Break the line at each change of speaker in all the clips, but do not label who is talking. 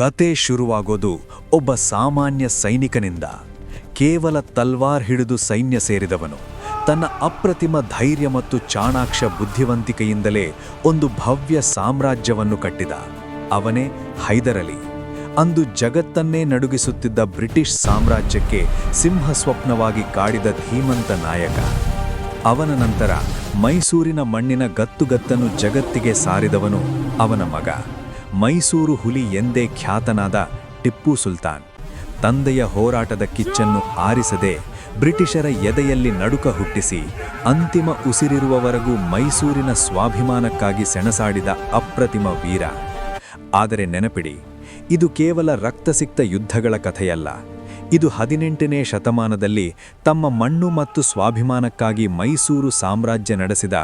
ಕತೆ ಶುರುವಾಗೋದು ಒಬ್ಬ ಸಾಮಾನ್ಯ ಸೈನಿಕನಿಂದ. ಕೇವಲ ತಲ್ವಾರ್ ಹಿಡಿದು ಸೈನ್ಯ ಸೇರಿದವನು ತನ್ನ ಅಪ್ರತಿಮ ಧೈರ್ಯ ಮತ್ತು ಚಾಣಾಕ್ಷ ಬುದ್ಧಿವಂತಿಕೆಯಿಂದಲೇ ಒಂದು ಭವ್ಯ ಸಾಮ್ರಾಜ್ಯವನ್ನು ಕಟ್ಟಿದ. ಅವನೇ ಹೈದರ್ ಅಲಿ. ಅಂದು ಜಗತ್ತನ್ನೇ ನಡುಗಿಸುತ್ತಿದ್ದ ಬ್ರಿಟಿಷ್ ಸಾಮ್ರಾಜ್ಯಕ್ಕೆ ಸಿಂಹಸ್ವಪ್ನವಾಗಿ ಕಾಡಿದ ಧೀಮಂತ ನಾಯಕ. ಅವನ ನಂತರ ಮೈಸೂರಿನ ಮಣ್ಣಿನ ಗತ್ತುಗತ್ತನ್ನು ಜಗತ್ತಿಗೆ ಸಾರಿದವನು ಅವನ ಮಗ, ಮೈಸೂರು ಹುಲಿ ಎಂದೇ ಖ್ಯಾತನಾದ ಟಿಪ್ಪು ಸುಲ್ತಾನ್. ತಂದೆಯ ಹೋರಾಟದ ಕಿಚ್ಚನ್ನು ಆರಿಸದೆ ಬ್ರಿಟಿಷರ ಎದೆಯಲ್ಲಿ ನಡುಕ ಹುಟ್ಟಿಸಿ ಅಂತಿಮ ಉಸಿರಿರುವವರೆಗೂ ಮೈಸೂರಿನ ಸ್ವಾಭಿಮಾನಕ್ಕಾಗಿ ಸೆಣಸಾಡಿದ ಅಪ್ರತಿಮ ವೀರ. ಆದರೆ ನೆನಪಿಡಿ, ಇದು ಕೇವಲ ರಕ್ತಸಿಕ್ತ ಯುದ್ಧಗಳ ಕಥೆಯಲ್ಲ. ಇದು 18ನೇ ಶತಮಾನದಲ್ಲಿ ತಮ್ಮ ಮಣ್ಣು ಮತ್ತು ಸ್ವಾಭಿಮಾನಕ್ಕಾಗಿ ಮೈಸೂರು ಸಾಮ್ರಾಜ್ಯ ನಡೆಸಿದ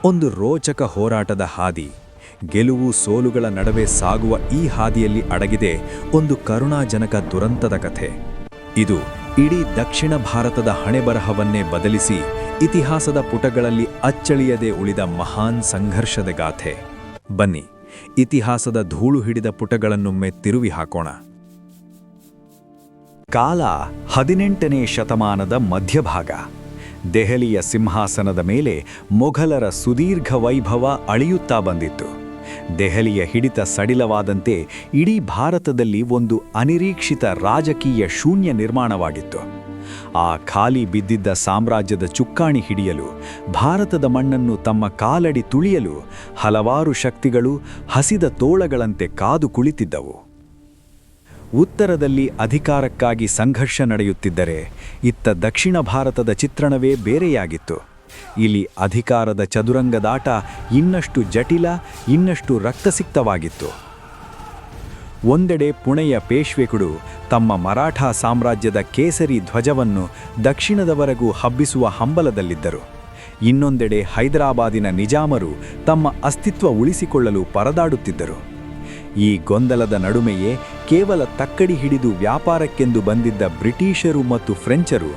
ಒಂದು ರೋಚಕ ಹೋರಾಟದ ಹಾದಿ. ಗೆಲುವು ಸೋಲುಗಳ ನಡುವೆ ಸಾಗುವ ಈ ಹಾದಿಯಲ್ಲಿ ಅಡಗಿದೆ ಒಂದು ಕರುಣಾಜನಕ ದುರಂತದ ಕಥೆ. ಇದು ಇಡೀ ದಕ್ಷಿಣ ಭಾರತದ ಹಣೆಬರಹವನ್ನೇ ಬದಲಿಸಿ ಇತಿಹಾಸದ ಪುಟಗಳಲ್ಲಿ ಅಚ್ಚಳಿಯದೆ ಉಳಿದ ಮಹಾನ್ ಸಂಘರ್ಷದ ಗಾಥೆ. ಬನ್ನಿ, ಇತಿಹಾಸದ ಧೂಳು ಹಿಡಿದ ಪುಟಗಳನ್ನೊಮ್ಮೆ ತಿರುವಿ ಹಾಕೋಣ. ಕಾಲ 18ನೇ ಶತಮಾನದ ಮಧ್ಯಭಾಗ. ದೆಹಲಿಯ ಸಿಂಹಾಸನದ ಮೇಲೆ ಮೊಘಲರ ಸುದೀರ್ಘ ವೈಭವ ಅಳಿಯುತ್ತಾ ಬಂದಿತ್ತು. ದೆಹಲಿಯ ಹಿಡಿತ ಸಡಿಲವಾದಂತೆ ಇಡೀ ಭಾರತದಲ್ಲಿ ಒಂದು ಅನಿರೀಕ್ಷಿತ ರಾಜಕೀಯ ಶೂನ್ಯ ನಿರ್ಮಾಣವಾಗಿತ್ತು. ಆ ಖಾಲಿ ಬಿದ್ದಿದ್ದ ಸಾಮ್ರಾಜ್ಯದ ಚುಕ್ಕಾಣಿ ಹಿಡಿಯಲು, ಭಾರತದ ಮಣ್ಣನ್ನು ತಮ್ಮ ಕಾಲಡಿ ತುಳಿಯಲು ಹಲವಾರು ಶಕ್ತಿಗಳು ಹಸಿದ ತೋಳಗಳಂತೆ ಕಾದು ಕುಳಿತಿದ್ದವು. ಉತ್ತರದಲ್ಲಿ ಅಧಿಕಾರಕ್ಕಾಗಿ ಸಂಘರ್ಷ ನಡೆಯುತ್ತಿದ್ದರೆ, ಇತ್ತ ದಕ್ಷಿಣ ಭಾರತದ ಚಿತ್ರಣವೇ ಬೇರೆಯಾಗಿತ್ತು. ಇಲ್ಲಿ ಅಧಿಕಾರದ ಚದುರಂಗದಾಟ ಇನ್ನಷ್ಟು ಜಟಿಲ, ಇನ್ನಷ್ಟು ರಕ್ತಸಿಕ್ತವಾಗಿತ್ತು. ಒಂದೆಡೆ ಪುಣೆಯ ಪೇಶ್ವೆಗಳು ತಮ್ಮ ಮರಾಠಾ ಸಾಮ್ರಾಜ್ಯದ ಕೇಸರಿ ಧ್ವಜವನ್ನು ದಕ್ಷಿಣದವರೆಗೂ ಹಬ್ಬಿಸುವ ಹಂಬಲದಲ್ಲಿದ್ದರು. ಇನ್ನೊಂದೆಡೆ ಹೈದರಾಬಾದಿನ ನಿಜಾಮರು ತಮ್ಮ ಅಸ್ತಿತ್ವ ಉಳಿಸಿಕೊಳ್ಳಲು ಪರದಾಡುತ್ತಿದ್ದರು. ಈ ಗೊಂದಲದ ನಡುಮೆಯೇ ಕೇವಲ ತಕ್ಕಡಿ ಹಿಡಿದು ವ್ಯಾಪಾರಕ್ಕೆಂದು ಬಂದಿದ್ದ ಬ್ರಿಟಿಷರು ಮತ್ತು ಫ್ರೆಂಚರು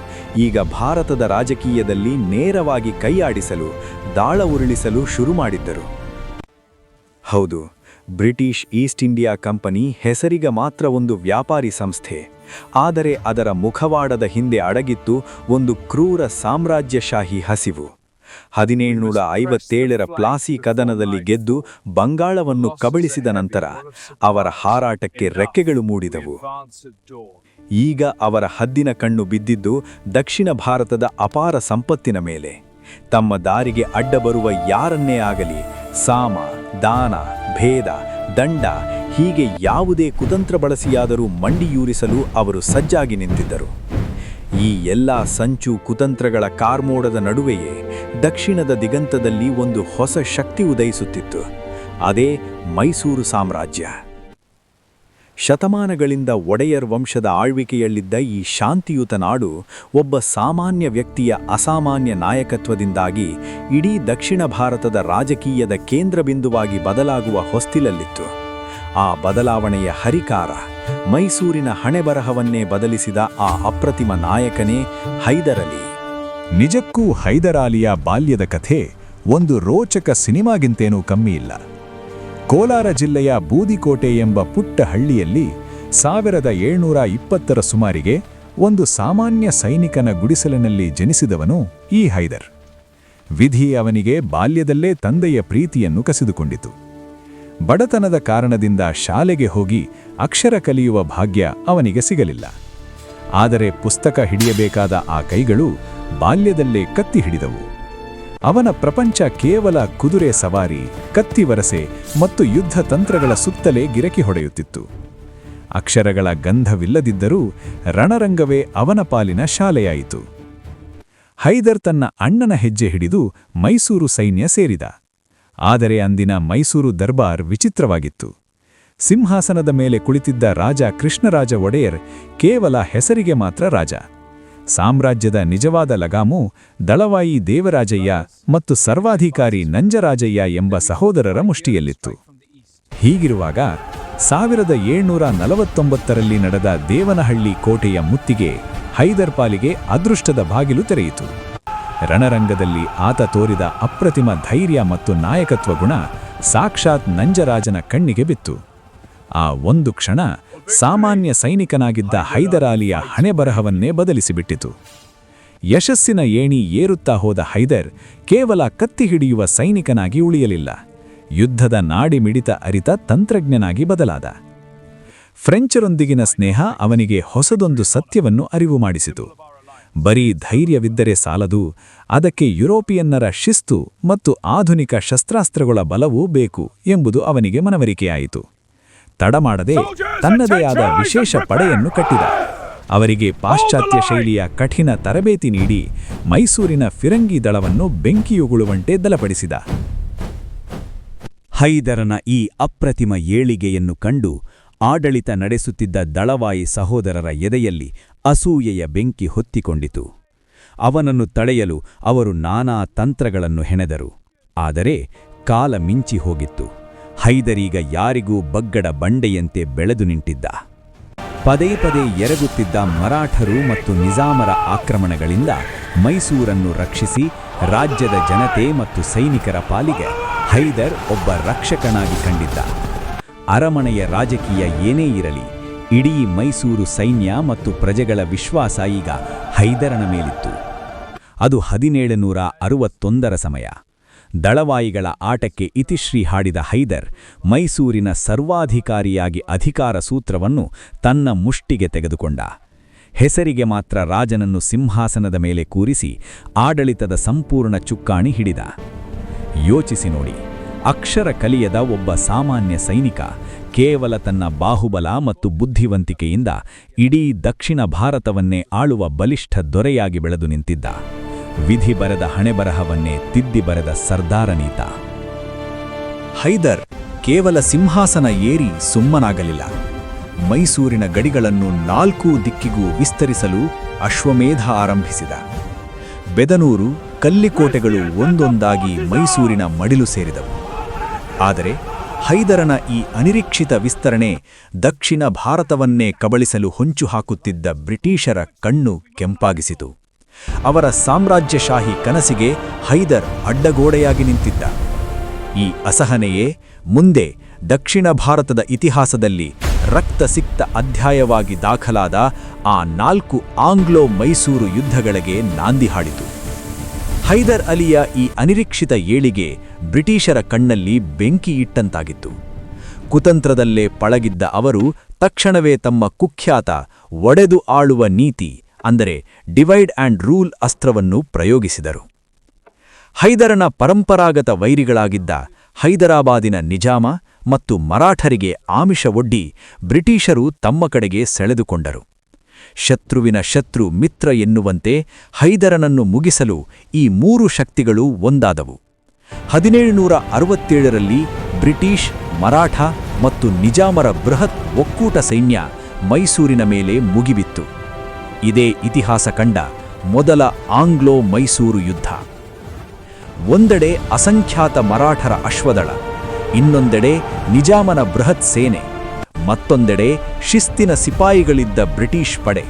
ಈಗ ಭಾರತದ ರಾಜಕೀಯದಲ್ಲಿ ನೇರವಾಗಿ ಕೈಯಾಡಿಸಲು, ದಾಳ ಉರುಳಿಸಲು ಶುರು ಮಾಡಿದ್ದರು. ಹೌದು, ಬ್ರಿಟಿಷ್ ಈಸ್ಟ್ ಇಂಡಿಯಾ ಕಂಪನಿ ಹೆಸರಿಗೆ ಮಾತ್ರ ಒಂದು ವ್ಯಾಪಾರಿ ಸಂಸ್ಥೆ. ಆದರೆ ಅದರ ಮುಖವಾಡದ ಹಿಂದೆ ಅಡಗಿತ್ತು ಒಂದು ಕ್ರೂರ ಸಾಮ್ರಾಜ್ಯಶಾಹಿ ಹಸಿವು. 1757ರ ಪ್ಲಾಸಿ ಕದನದಲ್ಲಿ ಗೆದ್ದು ಬಂಗಾಳವನ್ನು ಕಬಳಿಸಿದ ನಂತರ ಅವರ ಹಾರಾಟಕ್ಕೆ ರೆಕ್ಕೆಗಳು ಮೂಡಿದವು. ಈಗ ಅವರ ಹದ್ದಿನ ಕಣ್ಣು ಬಿದ್ದಿದ್ದು ದಕ್ಷಿಣ ಭಾರತದ ಅಪಾರ ಸಂಪತ್ತಿನ ಮೇಲೆ. ತಮ್ಮ ದಾರಿಗೆ ಅಡ್ಡ ಬರುವ ಯಾರನ್ನೇ ಆಗಲಿ ಸಾಮ, ದಾನ, ಭೇದ, ದಂಡ ಹೀಗೆ ಯಾವುದೇ ಕುತಂತ್ರ ಬಳಸಿಯಾದರೂ ಮಂಡಿಯೂರಿಸಲು ಅವರು ಸಜ್ಜಾಗಿ ನಿಂತಿದ್ದರು. ಈ ಎಲ್ಲ ಸಂಚು ಕುತಂತ್ರಗಳ ಕಾರ್ಮೋಡದ ನಡುವೆಯೇ ದಕ್ಷಿಣದ ದಿಗಂತದಲ್ಲಿ ಒಂದು ಹೊಸ ಶಕ್ತಿ ಉದಯಿಸುತ್ತಿತ್ತು. ಅದೇ ಮೈಸೂರು ಸಾಮ್ರಾಜ್ಯ. ಶತಮಾನಗಳಿಂದ ಒಡೆಯರ್ ವಂಶದ ಆಳ್ವಿಕೆಯಲ್ಲಿದ್ದ ಈ ಶಾಂತಿಯುತ ನಾಡು ಒಬ್ಬ ಸಾಮಾನ್ಯ ವ್ಯಕ್ತಿಯ ಅಸಾಮಾನ್ಯ ನಾಯಕತ್ವದಿಂದಾಗಿ ಇಡೀ ದಕ್ಷಿಣ ಭಾರತದ ರಾಜಕೀಯದ ಕೇಂದ್ರಬಿಂದುವಾಗಿ ಬದಲಾಗುವ ಹೊಸ್ತಿಲಲ್ಲಿತ್ತು. ಆ ಬದಲಾವಣೆಯ ಹರಿಕಾರ, ಮೈಸೂರಿನ ಹಣೆಬರಹವನ್ನೇ ಬದಲಿಸಿದ ಆ ಅಪ್ರತಿಮ ನಾಯಕನೇ ಹೈದರ್ ಅಲಿ.
ನಿಜಕ್ಕೂ ಹೈದರ್ ಅಲಿಯ ಬಾಲ್ಯದ ಕಥೆ ಒಂದು ರೋಚಕ ಸಿನಿಮಾಗಿಂತೇನೂ ಕಮ್ಮಿಯಿಲ್ಲ. ಕೋಲಾರ ಜಿಲ್ಲೆಯ ಬೂದಿಕೋಟೆ ಎಂಬ ಪುಟ್ಟ ಹಳ್ಳಿಯಲ್ಲಿ 1720ರ ಸುಮಾರಿಗೆ ಒಂದು ಸಾಮಾನ್ಯ ಸೈನಿಕನ ಗುಡಿಸಲಿನಲ್ಲಿ ಜನಿಸಿದವನು ಈ ಹೈದರ್. ವಿಧಿ ಅವನಿಗೆ ಬಾಲ್ಯದಲ್ಲೇ ತಂದೆಯ ಪ್ರೀತಿಯನ್ನು ಕಸಿದುಕೊಂಡಿತು. ಬಡತನದ ಕಾರಣದಿಂದ ಶಾಲೆಗೆ ಹೋಗಿ ಅಕ್ಷರ ಕಲಿಯುವ ಭಾಗ್ಯ ಅವನಿಗೆ ಸಿಗಲಿಲ್ಲ. ಆದರೆ ಪುಸ್ತಕ ಹಿಡಿಯಬೇಕಾದ ಆ ಕೈಗಳು ಬಾಲ್ಯದಲ್ಲೇ ಕತ್ತಿ ಹಿಡಿದವು. ಅವನ ಪ್ರಪಂಚ ಕೇವಲ ಕುದುರೆ ಸವಾರಿ, ಕತ್ತಿವರಸೆ ಮತ್ತು ಯುದ್ಧ ತಂತ್ರಗಳ ಸುತ್ತಲೇ ಗಿರಕಿ ಹೊಡೆಯುತ್ತಿತ್ತು. ಅಕ್ಷರಗಳ ಗಂಧವಿಲ್ಲದಿದ್ದರೂ ರಣರಂಗವೇ ಅವನ ಪಾಲಿನ ಶಾಲೆಯಾಯಿತು. ಹೈದರ್ ತನ್ನ ಅಣ್ಣನ ಹೆಜ್ಜೆ ಹಿಡಿದು ಮೈಸೂರು ಸೈನ್ಯ ಸೇರಿದ. ಆದರೆ ಅಂದಿನ ಮೈಸೂರು ದರ್ಬಾರ್ ವಿಚಿತ್ರವಾಗಿತ್ತು. ಸಿಂಹಾಸನದ ಮೇಲೆ ಕುಳಿತಿದ್ದ ರಾಜ ಕೃಷ್ಣರಾಜ ಒಡೆಯರ್ ಕೇವಲ ಹೆಸರಿಗೆ ಮಾತ್ರ ರಾಜ. ಸಾಮ್ರಾಜ್ಯದ ನಿಜವಾದ ಲಗಾಮು ದಳವಾಯಿ ದೇವರಾಜಯ್ಯ ಮತ್ತು ಸರ್ವಾಧಿಕಾರಿ ನಂಜರಾಜಯ್ಯ ಎಂಬ ಸಹೋದರರ ಮುಷ್ಟಿಯಲ್ಲಿತ್ತು. ಹೀಗಿರುವಾಗ 1749ರಲ್ಲಿ ನಡೆದ ದೇವನಹಳ್ಳಿ ಕೋಟೆಯ ಮುತ್ತಿಗೆ ಹೈದರ್ ಪಾಲಿಗೆ ಅದೃಷ್ಟದ ಬಾಗಿಲು ತೆರೆಯಿತು. ರಣರಂಗದಲ್ಲಿ ಆತ ತೋರಿದ ಅಪ್ರತಿಮ ಧೈರ್ಯ ಮತ್ತು ನಾಯಕತ್ವ ಗುಣ ಸಾಕ್ಷಾತ್ ನಂಜರಾಜನ ಕಣ್ಣಿಗೆ ಬಿತ್ತು. ಆ ಒಂದು ಕ್ಷಣ ಸಾಮಾನ್ಯ ಸೈನಿಕನಾಗಿದ್ದ ಹೈದರಾಲಿಯ ಹಣೆಬರಹವನ್ನೇ ಬದಲಿಸಿಬಿಟ್ಟಿತು. ಯಶಸ್ಸಿನ ಏಣಿ ಏರುತ್ತಾ ಹೋದ ಹೈದರ್ ಕೇವಲ ಕತ್ತಿ ಹಿಡಿಯುವ ಸೈನಿಕನಾಗಿ ಉಳಿಯಲಿಲ್ಲ, ಯುದ್ಧದ ನಾಡಿಮಿಡಿತ ಅರಿತ ತಂತ್ರಜ್ಞನಾಗಿ ಬದಲಾದ. ಫ್ರೆಂಚರೊಂದಿಗಿನ ಸ್ನೇಹ ಅವನಿಗೆ ಹೊಸದೊಂದು ಸತ್ಯವನ್ನು ಅರಿವು ಮಾಡಿಸಿತು. ಬರೀ ಧೈರ್ಯವಿದ್ದರೆ ಸಾಲದು, ಅದಕ್ಕೆ ಯುರೋಪಿಯನ್ನರ ಶಿಸ್ತು ಮತ್ತು ಆಧುನಿಕ ಶಸ್ತ್ರಾಸ್ತ್ರಗಳ ಬಲವೂ ಬೇಕು ಎಂಬುದು ಅವನಿಗೆ ಮನವರಿಕೆಯಾಯಿತು. ತಡಮಾಡದೆ ತನ್ನದೇ ಆದ ವಿಶೇಷ ಪಡೆಯನ್ನು ಕಟ್ಟಿದ. ಅವರಿಗೆ ಪಾಶ್ಚಾತ್ಯ ಶೈಲಿಯ ಕಠಿಣ ತರಬೇತಿ ನೀಡಿ ಮೈಸೂರಿನ ಫಿರಂಗಿ ದಳವನ್ನು ಬೆಂಕಿಯುಗುಳುವಂತೆ ಬಲಪಡಿಸಿದ.
ಹೈದರನ ಈ ಅಪ್ರತಿಮ ಏಳಿಗೆಯನ್ನು ಕಂಡು ಆಡಳಿತ ನಡೆಸುತ್ತಿದ್ದ ದಳವಾಯಿ ಸಹೋದರರ ಎದೆಯಲ್ಲಿ ಅಸೂಯೆಯ ಬೆಂಕಿ ಹೊತ್ತಿಕೊಂಡಿತು. ಅವನನ್ನು ತಡೆಯಲು ಅವರು ನಾನಾ ತಂತ್ರಗಳನ್ನು ಹೆಣೆದರು. ಆದರೆ ಕಾಲ ಮಿಂಚಿ ಹೋಗಿತ್ತು. ಹೈದರೀಗ ಯಾರಿಗೂ ಬಗ್ಗಡ ಬಂಡೆಯಂತೆ ಬೆಳೆದು ನಿಂತಿದ್ದ. ಪದೇ ಪದೇ ಎರಗುತ್ತಿದ್ದ ಮರಾಠರು ಮತ್ತು ನಿಜಾಮರ ಆಕ್ರಮಣಗಳಿಂದ ಮೈಸೂರನ್ನು ರಕ್ಷಿಸಿ ರಾಜ್ಯದ ಜನತೆ ಮತ್ತು ಸೈನಿಕರ ಪಾಲಿಗೆ ಹೈದರ್ ಒಬ್ಬ ರಕ್ಷಕನಾಗಿ ಕಂಡಿದ್ದ. ಅರಮನೆಯ ರಾಜಕೀಯ ಏನೇ ಇರಲಿ, ಇಡೀ ಮೈಸೂರು ಸೈನ್ಯ ಮತ್ತು ಪ್ರಜೆಗಳ ವಿಶ್ವಾಸ ಈಗ ಹೈದರನ ಮೇಲಿತ್ತು. ಅದು 1761ರ ಸಮಯ. ದಳವಾಯಿಗಳ ಆಟಕ್ಕೆ ಇತಿಶ್ರೀ ಹಾಡಿದ ಹೈದರ್ ಮೈಸೂರಿನ ಸರ್ವಾಧಿಕಾರಿಯಾಗಿ ಅಧಿಕಾರ ಸೂತ್ರವನ್ನು ತನ್ನ ಮುಷ್ಟಿಗೆ ತೆಗೆದುಕೊಂಡ. ಹೆಸರಿಗೆ ಮಾತ್ರ ರಾಜನನ್ನು ಸಿಂಹಾಸನದ ಮೇಲೆ ಕೂರಿಸಿ ಆಡಳಿತದ ಸಂಪೂರ್ಣ ಚುಕ್ಕಾಣಿ ಹಿಡಿದ. ಯೋಚಿಸಿ ನೋಡಿ, ಅಕ್ಷರ ಕಲಿಯದ ಒಬ್ಬ ಸಾಮಾನ್ಯ ಸೈನಿಕ ಕೇವಲ ತನ್ನ ಬಾಹುಬಲ ಮತ್ತು ಬುದ್ಧಿವಂತಿಕೆಯಿಂದ ಇಡೀ ದಕ್ಷಿಣ ಭಾರತವನ್ನೇ ಆಳುವ ಬಲಿಷ್ಠ ದೊರೆಯಾಗಿ ಬೆಳೆದು ನಿಂತಿದ್ದ. ವಿಧಿ ಬರೆದ ಹಣೆಬರಹವನ್ನೇ ತಿದ್ದಿ ಬರೆದ ಸರ್ದಾರನೀತ.
ಹೈದರ್ ಕೇವಲ ಸಿಂಹಾಸನ ಏರಿ ಸುಮ್ಮನಾಗಲಿಲ್ಲ. ಮೈಸೂರಿನ ಗಡಿಗಳನ್ನು 4 ದಿಕ್ಕಿಗೂ ವಿಸ್ತರಿಸಲು ಅಶ್ವಮೇಧ ಆರಂಭಿಸಿದ. ಬೆದನೂರು, ಕಲ್ಲಿಕೋಟೆಗಳು ಒಂದೊಂದಾಗಿ ಮೈಸೂರಿನ ಮಡಿಲು ಸೇರಿದವು. ಆದರೆ ಹೈದರನ ಈ ಅನಿರೀಕ್ಷಿತ ವಿಸ್ತರಣೆ ದಕ್ಷಿಣ ಭಾರತವನ್ನೇ ಕಬಳಿಸಲು ಹೊಂಚು ಹಾಕುತ್ತಿದ್ದ ಬ್ರಿಟಿಷರ ಕಣ್ಣು ಕೆಂಪಾಗಿಸಿತು. ಅವರ ಸಾಮ್ರಾಜ್ಯಶಾಹಿ ಕನಸಿಗೆ ಹೈದರ್ ಅಡ್ಡಗೋಡೆಯಾಗಿ ನಿಂತಿದ್ದ. ಈ ಅಸಹನೆಯೇ ಮುಂದೆ ದಕ್ಷಿಣ ಭಾರತದ ಇತಿಹಾಸದಲ್ಲಿ ರಕ್ತಸಿಕ್ತ ಅಧ್ಯಾಯವಾಗಿ ದಾಖಲಾದ ಆ 4 ಆಂಗ್ಲೋ ಮೈಸೂರು ಯುದ್ಧಗಳಿಗೆ ನಾಂದಿ ಹಾಡಿತು. ಹೈದರ್ ಅಲಿಯ ಈ ಅನಿರೀಕ್ಷಿತ ಏಳಿಗೆ ಬ್ರಿಟಿಷರ ಕಣ್ಣಲ್ಲಿ ಬೆಂಕಿ ಇಟ್ಟಂತಾಗಿತ್ತು. ಕುತಂತ್ರದಲ್ಲೇ ಪಳಗಿದ್ದ ಅವರು ತಕ್ಷಣವೇ ತಮ್ಮ ಕುಖ್ಯಾತ ಒಡೆದು ಆಳುವ ನೀತಿ ಅಂದರೆ ಡಿವೈಡ್ ಆ್ಯಂಡ್ ರೂಲ್ ಅಸ್ತ್ರವನ್ನು ಪ್ರಯೋಗಿಸಿದರು. ಹೈದರನ ಪರಂಪರಾಗತ ವೈರಿಗಳಾಗಿದ್ದ ಹೈದರಾಬಾದಿನ ನಿಜಾಮ ಮತ್ತು ಮರಾಠರಿಗೆ ಆಮಿಷವೊಡ್ಡಿ ಬ್ರಿಟಿಷರು ತಮ್ಮ ಕಡೆಗೆ ಸೆಳೆದುಕೊಂಡರು. ಶತ್ರುವಿನ ಶತ್ರು ಮಿತ್ರ ಎನ್ನುವಂತೆ ಹೈದರನನ್ನು ಮುಗಿಸಲು ಈ 3 ಶಕ್ತಿಗಳು ಒಂದಾದವು. 1767ರಲ್ಲಿ ಬ್ರಿಟಿಷ್, ಮರಾಠ ಮತ್ತು ನಿಜಾಮರ ಬೃಹತ್ ಒಕ್ಕೂಟ ಸೈನ್ಯ ಮೈಸೂರಿನ ಮೇಲೆ ಮುಗಿಬಿತ್ತು. ಇದೇ ಇತಿಹಾಸ ಕಂಡ ಮೊದಲ ಆಂಗ್ಲೋ ಮೈಸೂರು ಯುದ್ಧ. ಒಂದೆಡೆ ಅಸಂಖ್ಯಾತ ಮರಾಠರ ಅಶ್ವದಳ, ಇನ್ನೊಂದೆಡೆ ನಿಜಾಮನ ಬೃಹತ್ ಸೇನೆ, ಮತ್ತೊಂದೆಡೆ ಶಿಸ್ತಿನ ಸಿಪಾಯಿಗಳಿದ್ದ ಬ್ರಿಟಿಷ್ ಪಡೆ.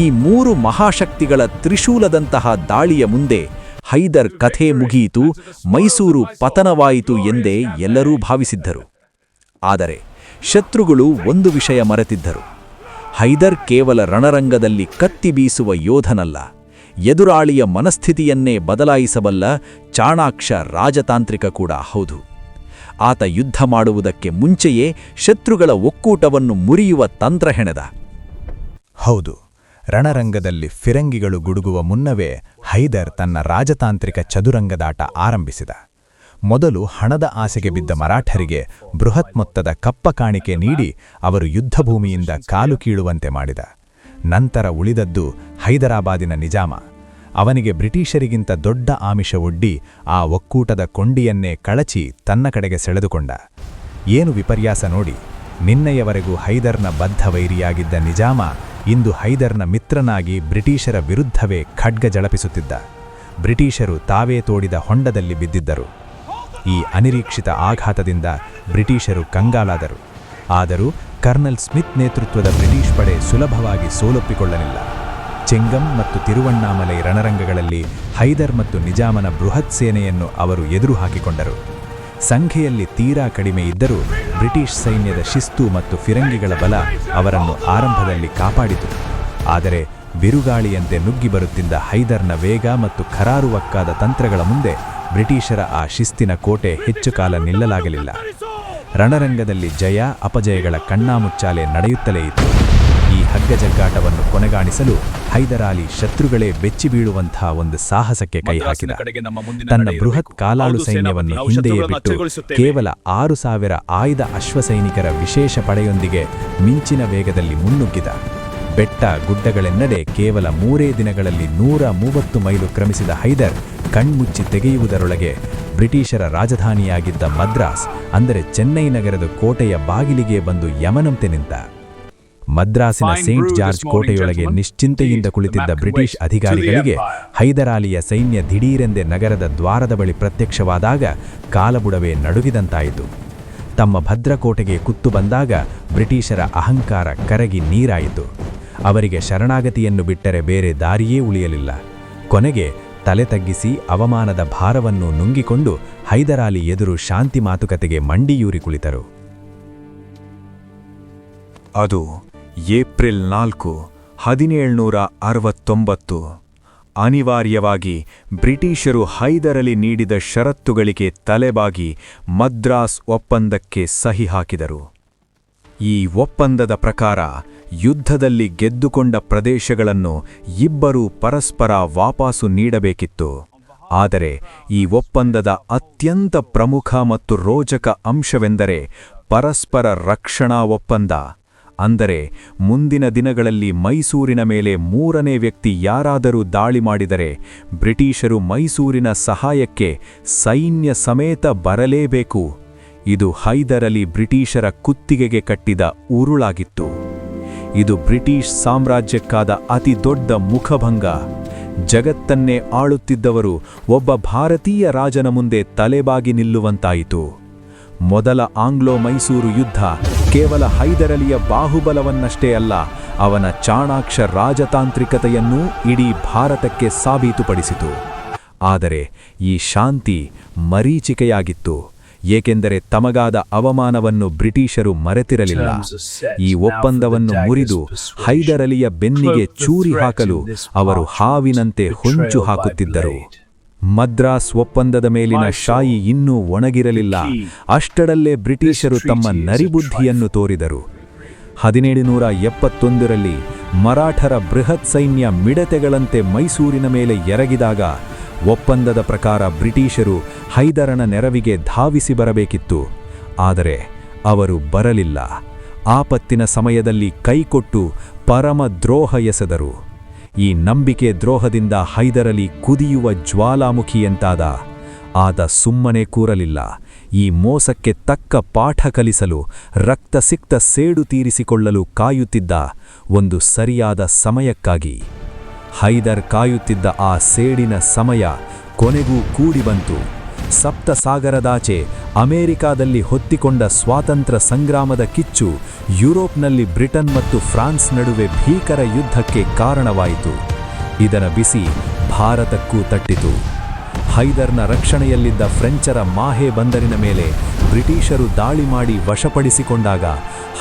ಈ 3 ಮಹಾಶಕ್ತಿಗಳ ತ್ರಿಶೂಲದಂತಹ ದಾಳಿಯ ಮುಂದೆ ಹೈದರ್ ಕಥೆ ಮುಗಿಯಿತು, ಮೈಸೂರು ಪತನವಾಯಿತು ಎಂದೇ ಎಲ್ಲರೂ ಭಾವಿಸಿದ್ದರು. ಆದರೆ ಶತ್ರುಗಳು ಒಂದು ವಿಷಯ ಮರೆತಿದ್ದರು. ಹೈದರ್ ಕೇವಲ ರಣರಂಗದಲ್ಲಿ ಕತ್ತಿ ಬೀಸುವ ಯೋಧನಲ್ಲ, ಎದುರಾಳಿಯ ಮನಸ್ಥಿತಿಯನ್ನೇ ಬದಲಾಯಿಸಬಲ್ಲ ಚಾಣಾಕ್ಷ ರಾಜತಾಂತ್ರಿಕ ಕೂಡ ಹೌದು. ಆತ ಯುದ್ಧ ಮಾಡುವುದಕ್ಕೆ ಮುಂಚೆಯೇ ಶತ್ರುಗಳ ಒಕ್ಕೂಟವನ್ನು ಮುರಿಯುವ ತಂತ್ರ ಹೆಣೆದ.
ಹೌದು, ರಣರಂಗದಲ್ಲಿ ಫಿರಂಗಿಗಳು ಗುಡುಗುವ ಮುನ್ನವೇ ಹೈದರ್ ತನ್ನ ರಾಜತಾಂತ್ರಿಕ ಚದುರಂಗದಾಟ ಆರಂಭಿಸಿದ. ಮೊದಲು ಹಣದ ಆಸೆಗೆ ಬಿದ್ದ ಮರಾಠರಿಗೆ ಬೃಹತ್ ಮೊತ್ತದ ಕಪ್ಪ ಕಾಣಿಕೆ ನೀಡಿ ಅವರು ಯುದ್ಧಭೂಮಿಯಿಂದ ಕಾಲು ಕೀಳುವಂತೆ ಮಾಡಿದ. ನಂತರ ಉಳಿದದ್ದು ಹೈದರಾಬಾದಿನ ನಿಜಾಮ. ಅವನಿಗೆ ಬ್ರಿಟಿಷರಿಗಿಂತ ದೊಡ್ಡ ಆಮಿಷವೊಡ್ಡಿ ಆ ಒಕ್ಕೂಟದ ಕೊಂಡಿಯನ್ನೇ ಕಳಚಿ ತನ್ನ ಕಡೆಗೆ ಸೆಳೆದುಕೊಂಡ. ಏನು ವಿಪರ್ಯಾಸ ನೋಡಿ, ನಿನ್ನೆಯವರೆಗೂ ಹೈದರ್ನ ಬದ್ಧ ವೈರಿಯಾಗಿದ್ದ ನಿಜಾಮ ಇಂದು ಹೈದರ್ನ ಮಿತ್ರನಾಗಿ ಬ್ರಿಟಿಷರ ವಿರುದ್ಧವೇ ಖಡ್ಗ ಜಳಪಿಸುತ್ತಿದ್ದ. ಬ್ರಿಟಿಷರು ತಾವೇ ತೋಡಿದ ಹೊಂಡದಲ್ಲಿ ಬಿದ್ದಿದ್ದರು. ಈ ಅನಿರೀಕ್ಷಿತ ಆಘಾತದಿಂದ ಬ್ರಿಟಿಷರು ಕಂಗಾಲಾದರು. ಆದರೂ ಕರ್ನಲ್ ಸ್ಮಿತ್ ನೇತೃತ್ವದ ಬ್ರಿಟಿಷ್ ಪಡೆ ಸುಲಭವಾಗಿ ಸೋಲೊಪ್ಪಿಕೊಳ್ಳಲಿಲ್ಲ. ಚೆಂಗಂ ಮತ್ತು ತಿರುವಣ್ಣಾಮಲೈ ರಣರಂಗಗಳಲ್ಲಿ ಹೈದರ್ ಮತ್ತು ನಿಜಾಮನ ಬೃಹತ್ ಸೇನೆಯನ್ನು ಅವರು ಎದುರು ಹಾಕಿಕೊಂಡರು. ಸಂಖ್ಯೆಯಲ್ಲಿ ತೀರಾ ಕಡಿಮೆ ಇದ್ದರೂ ಬ್ರಿಟಿಷ್ ಸೈನ್ಯದ ಶಿಸ್ತು ಮತ್ತು ಫಿರಂಗಿಗಳ ಬಲ ಅವರನ್ನು ಆರಂಭದಲ್ಲಿ ಕಾಪಾಡಿತು. ಆದರೆ ಬಿರುಗಾಳಿಯಂತೆ ನುಗ್ಗಿ ಬರುತ್ತಿದ್ದ ಹೈದರ್ನ ವೇಗ ಮತ್ತು ಖರಾರುವಕ್ಕಾದ ತಂತ್ರಗಳ ಮುಂದೆ ಬ್ರಿಟಿಷರ ಆ ಶಿಸ್ತಿನ ಕೋಟೆ ಹೆಚ್ಚು ಕಾಲ ನಿಲ್ಲಲಾಗಲಿಲ್ಲ. ರಣರಂಗದಲ್ಲಿ ಜಯ ಅಪಜಯಗಳ ಕಣ್ಣಾಮುಚ್ಚಾಲೆ ನಡೆಯುತ್ತಲೇ ಇತ್ತು. ಈ ಹಗ್ಗಜಗ್ಗಾಟವನ್ನು ಕೊನೆಗಾಣಿಸಲು ಹೈದರಾಲಿ ಶತ್ರುಗಳೇ ಬೆಚ್ಚಿ ಬೀಳುವಂತಹ ಒಂದು ಸಾಹಸಕ್ಕೆ ಕೈ ಹಾಕಿದ. ತನ್ನ ಬೃಹತ್ ಕಾಲಾಳು ಸೈನ್ಯವನ್ನು ಹಿಂದೆಯೇ ಬಿಟ್ಟು ಕೇವಲ 6,000 ಆಯ್ದ ಅಶ್ವಸೈನಿಕರ ವಿಶೇಷ ಪಡೆಯೊಂದಿಗೆ ಮಿಂಚಿನ ವೇಗದಲ್ಲಿ ಮುನ್ನುಗ್ಗಿದ. ಬೆಟ್ಟ ಗುಡ್ಡಗಳೆನ್ನಡೆ ಕೇವಲ 3 ದಿನಗಳಲ್ಲಿ 130 ಮೈಲು ಕ್ರಮಿಸಿದ ಹೈದರ್ ಕಣ್ಮುಚ್ಚಿ ತೆಗೆಯುವುದರೊಳಗೆ ಬ್ರಿಟಿಷರ ರಾಜಧಾನಿಯಾಗಿದ್ದ ಮದ್ರಾಸ್ ಅಂದರೆ ಚೆನ್ನೈ ನಗರದ ಕೋಟೆಯ ಬಾಗಿಲಿಗೆ ಬಂದು ಯಮನಂತೆ ನಿಂತ. ಮದ್ರಾಸಿನ ಸೇಂಟ್ ಜಾರ್ಜ್ ಕೋಟೆಯೊಳಗೆ ನಿಶ್ಚಿಂತೆಯಿಂದ ಕುಳಿತಿದ್ದ ಬ್ರಿಟಿಷ್ ಅಧಿಕಾರಿಗಳಿಗೆ ಹೈದರಾಲಿಯ ಸೈನ್ಯ ದಿಢೀರೆಂದೇ ನಗರದ ದ್ವಾರದ ಬಳಿ ಪ್ರತ್ಯಕ್ಷವಾದಾಗ ಕಾಲಬುಡವೇ ನಡುಗಿದಂತಾಯಿತು. ತಮ್ಮ ಭದ್ರಕೋಟೆಗೆ ಕುತ್ತು ಬಂದಾಗ ಬ್ರಿಟಿಷರ ಅಹಂಕಾರ ಕರಗಿ ನೀರಾಯಿತು. ಅವರಿಗೆ ಶರಣಾಗತಿಯನ್ನು ಬಿಟ್ಟರೆ ಬೇರೆ ದಾರಿಯೇ ಉಳಿಯಲಿಲ್ಲ. ಕೊನೆಗೆ ತಲೆ ತಗ್ಗಿಸಿ ಅವಮಾನದ ಭಾರವನ್ನು ನುಂಗಿಕೊಂಡು ಹೈದರಾಲಿ ಎದುರು ಶಾಂತಿ ಮಾತುಕತೆಗೆ ಮಂಡಿಯೂರಿ ಕುಳಿತರು.
ಅದು ಏಪ್ರಿಲ್ 4, 1769. ಅನಿವಾರ್ಯವಾಗಿ ಬ್ರಿಟಿಷರು ಹೈದರಲಿ ನೀಡಿದ ಷರತ್ತುಗಳಿಗೆ ತಲೆಬಾಗಿ ಮದ್ರಾಸ್ ಒಪ್ಪಂದಕ್ಕೆ ಸಹಿ ಹಾಕಿದರು. ಈ ಒಪ್ಪಂದದ ಪ್ರಕಾರ ಯುದ್ಧದಲ್ಲಿ ಗೆದ್ದುಕೊಂಡ ಪ್ರದೇಶಗಳನ್ನು ಇಬ್ಬರೂ ಪರಸ್ಪರ ವಾಪಸು ನೀಡಬೇಕಿತ್ತು. ಆದರೆ ಈ ಒಪ್ಪಂದದ ಅತ್ಯಂತ ಪ್ರಮುಖ ಮತ್ತು ರೋಚಕ ಅಂಶವೆಂದರೆ ಪರಸ್ಪರ ರಕ್ಷಣಾ ಒಪ್ಪಂದ. ಅಂದರೆ ಮುಂದಿನ ದಿನಗಳಲ್ಲಿ ಮೈಸೂರಿನ ಮೇಲೆ 3ನೇ ವ್ಯಕ್ತಿ ಯಾರಾದರೂ ದಾಳಿ ಮಾಡಿದರೆ ಬ್ರಿಟಿಷರು ಮೈಸೂರಿನ ಸಹಾಯಕ್ಕೆ ಸೈನ್ಯ ಸಮೇತ ಬರಲೇಬೇಕು. ಇದು ಹೈದರಲಿ ಬ್ರಿಟಿಷರ ಕುತ್ತಿಗೆಗೆ ಕಟ್ಟಿದ ಉರುಳಾಗಿತ್ತು. ಇದು ಬ್ರಿಟಿಷ್ ಸಾಮ್ರಾಜ್ಯಕ್ಕಾದ ಅತಿದೊಡ್ಡ ಮುಖಭಂಗ. ಜಗತ್ತನ್ನೇ ಆಳುತ್ತಿದ್ದವರು ಒಬ್ಬ ಭಾರತೀಯ ರಾಜನ ಮುಂದೆ ತಲೆಬಾಗಿ ನಿಲ್ಲುವಂತಾಯಿತು. ಮೊದಲ ಆಂಗ್ಲೋ ಮೈಸೂರು ಯುದ್ಧ ಕೇವಲ ಹೈದರಲಿಯ ಬಾಹುಬಲವನ್ನಷ್ಟೇ ಅಲ್ಲ, ಅವನ ಚಾಣಾಕ್ಷ ರಾಜತಾಂತ್ರಿಕತೆಯನ್ನೂ ಇಡೀ ಭಾರತಕ್ಕೆ ಸಾಬೀತುಪಡಿಸಿತು. ಆದರೆ ಈ ಶಾಂತಿ ಮರೀಚಿಕೆಯಾಗಿತ್ತು, ಏಕೆಂದರೆ ತಮಗಾದ ಅವಮಾನವನ್ನು ಬ್ರಿಟಿಷರು ಮರೆತಿರಲಿಲ್ಲ. ಈ ಒಪ್ಪಂದವನ್ನು ಮುರಿದು ಹೈದರಲಿಯ ಬೆನ್ನಿಗೆ ಚೂರಿ ಹಾಕಲು ಅವರು ಹಾವಿನಂತೆ ಹೊಂಚು ಹಾಕುತ್ತಿದ್ದರು. ಮದ್ರಾಸ್ ಒಪ್ಪಂದದ ಮೇಲಿನ ಶಾಯಿ ಇನ್ನೂ ಒಣಗಿರಲಿಲ್ಲ. ಅಷ್ಟರಲ್ಲೇ ಬ್ರಿಟಿಷರು ತಮ್ಮ ನರಿಬುದ್ಧಿಯನ್ನು ತೋರಿದರು. 1771ರಲ್ಲಿ ಮರಾಠರ ಬೃಹತ್ ಸೈನ್ಯ ಮಿಡತೆಗಳಂತೆ ಮೈಸೂರಿನ ಮೇಲೆ ಎರಗಿದಾಗ ಒಪ್ಪಂದದ ಪ್ರಕಾರ ಬ್ರಿಟಿಷರು ಹೈದರನ ನೆರವಿಗೆ ಧಾವಿಸಿ ಬರಬೇಕಿತ್ತು. ಆದರೆ ಅವರು ಬರಲಿಲ್ಲ. ಆಪತ್ತಿನ ಸಮಯದಲ್ಲಿ ಕೈಕೊಟ್ಟು ಪರಮ ದ್ರೋಹ ಎಸೆದರು. ಈ ನಂಬಿಕೆ ದ್ರೋಹದಿಂದ ಹೈದರಲಿ ಕುದಿಯುವ ಜ್ವಾಲಾಮುಖಿಯಂತಾದ. ಆತ ಸುಮ್ಮನೆ ಕೂರಲಿಲ್ಲ. ಈ ಮೋಸಕ್ಕೆ ತಕ್ಕ ಪಾಠ ಕಲಿಸಲು, ರಕ್ತಸಿಕ್ತ ಸೇಡು ತೀರಿಸಿಕೊಳ್ಳಲು ಕಾಯುತ್ತಿದ್ದ ಒಂದು ಸರಿಯಾದ ಸಮಯಕ್ಕಾಗಿ. ಹೈದರ್ ಕಾಯುತ್ತಿದ್ದ ಆ ಸೇಡಿನ ಸಮಯ ಕೊನೆಗೂ ಕೂಡಿ ಬಂತು. ಸಪ್ತಸಾಗರದಾಚೆ ಅಮೆರಿಕಾದಲ್ಲಿ ಹೊತ್ತಿಕೊಂಡ ಸ್ವಾತಂತ್ರ್ಯ ಸಂಗ್ರಾಮದ ಕಿಚ್ಚು ಯುರೋಪ್ನಲ್ಲಿ ಬ್ರಿಟನ್ ಮತ್ತು ಫ್ರಾನ್ಸ್ ನಡುವೆ ಭೀಕರ ಯುದ್ಧಕ್ಕೆ ಕಾರಣವಾಯಿತು. ಇದರ ಬಿಸಿ ಭಾರತಕ್ಕೂ ತಟ್ಟಿತು. ಹೈದರ್ನ ರಕ್ಷಣೆಯಲ್ಲಿದ್ದ ಫ್ರೆಂಚರ ಮಾಹೆ ಬಂದರಿನ ಮೇಲೆ ಬ್ರಿಟಿಷರು ದಾಳಿ ಮಾಡಿ ವಶಪಡಿಸಿಕೊಂಡಾಗ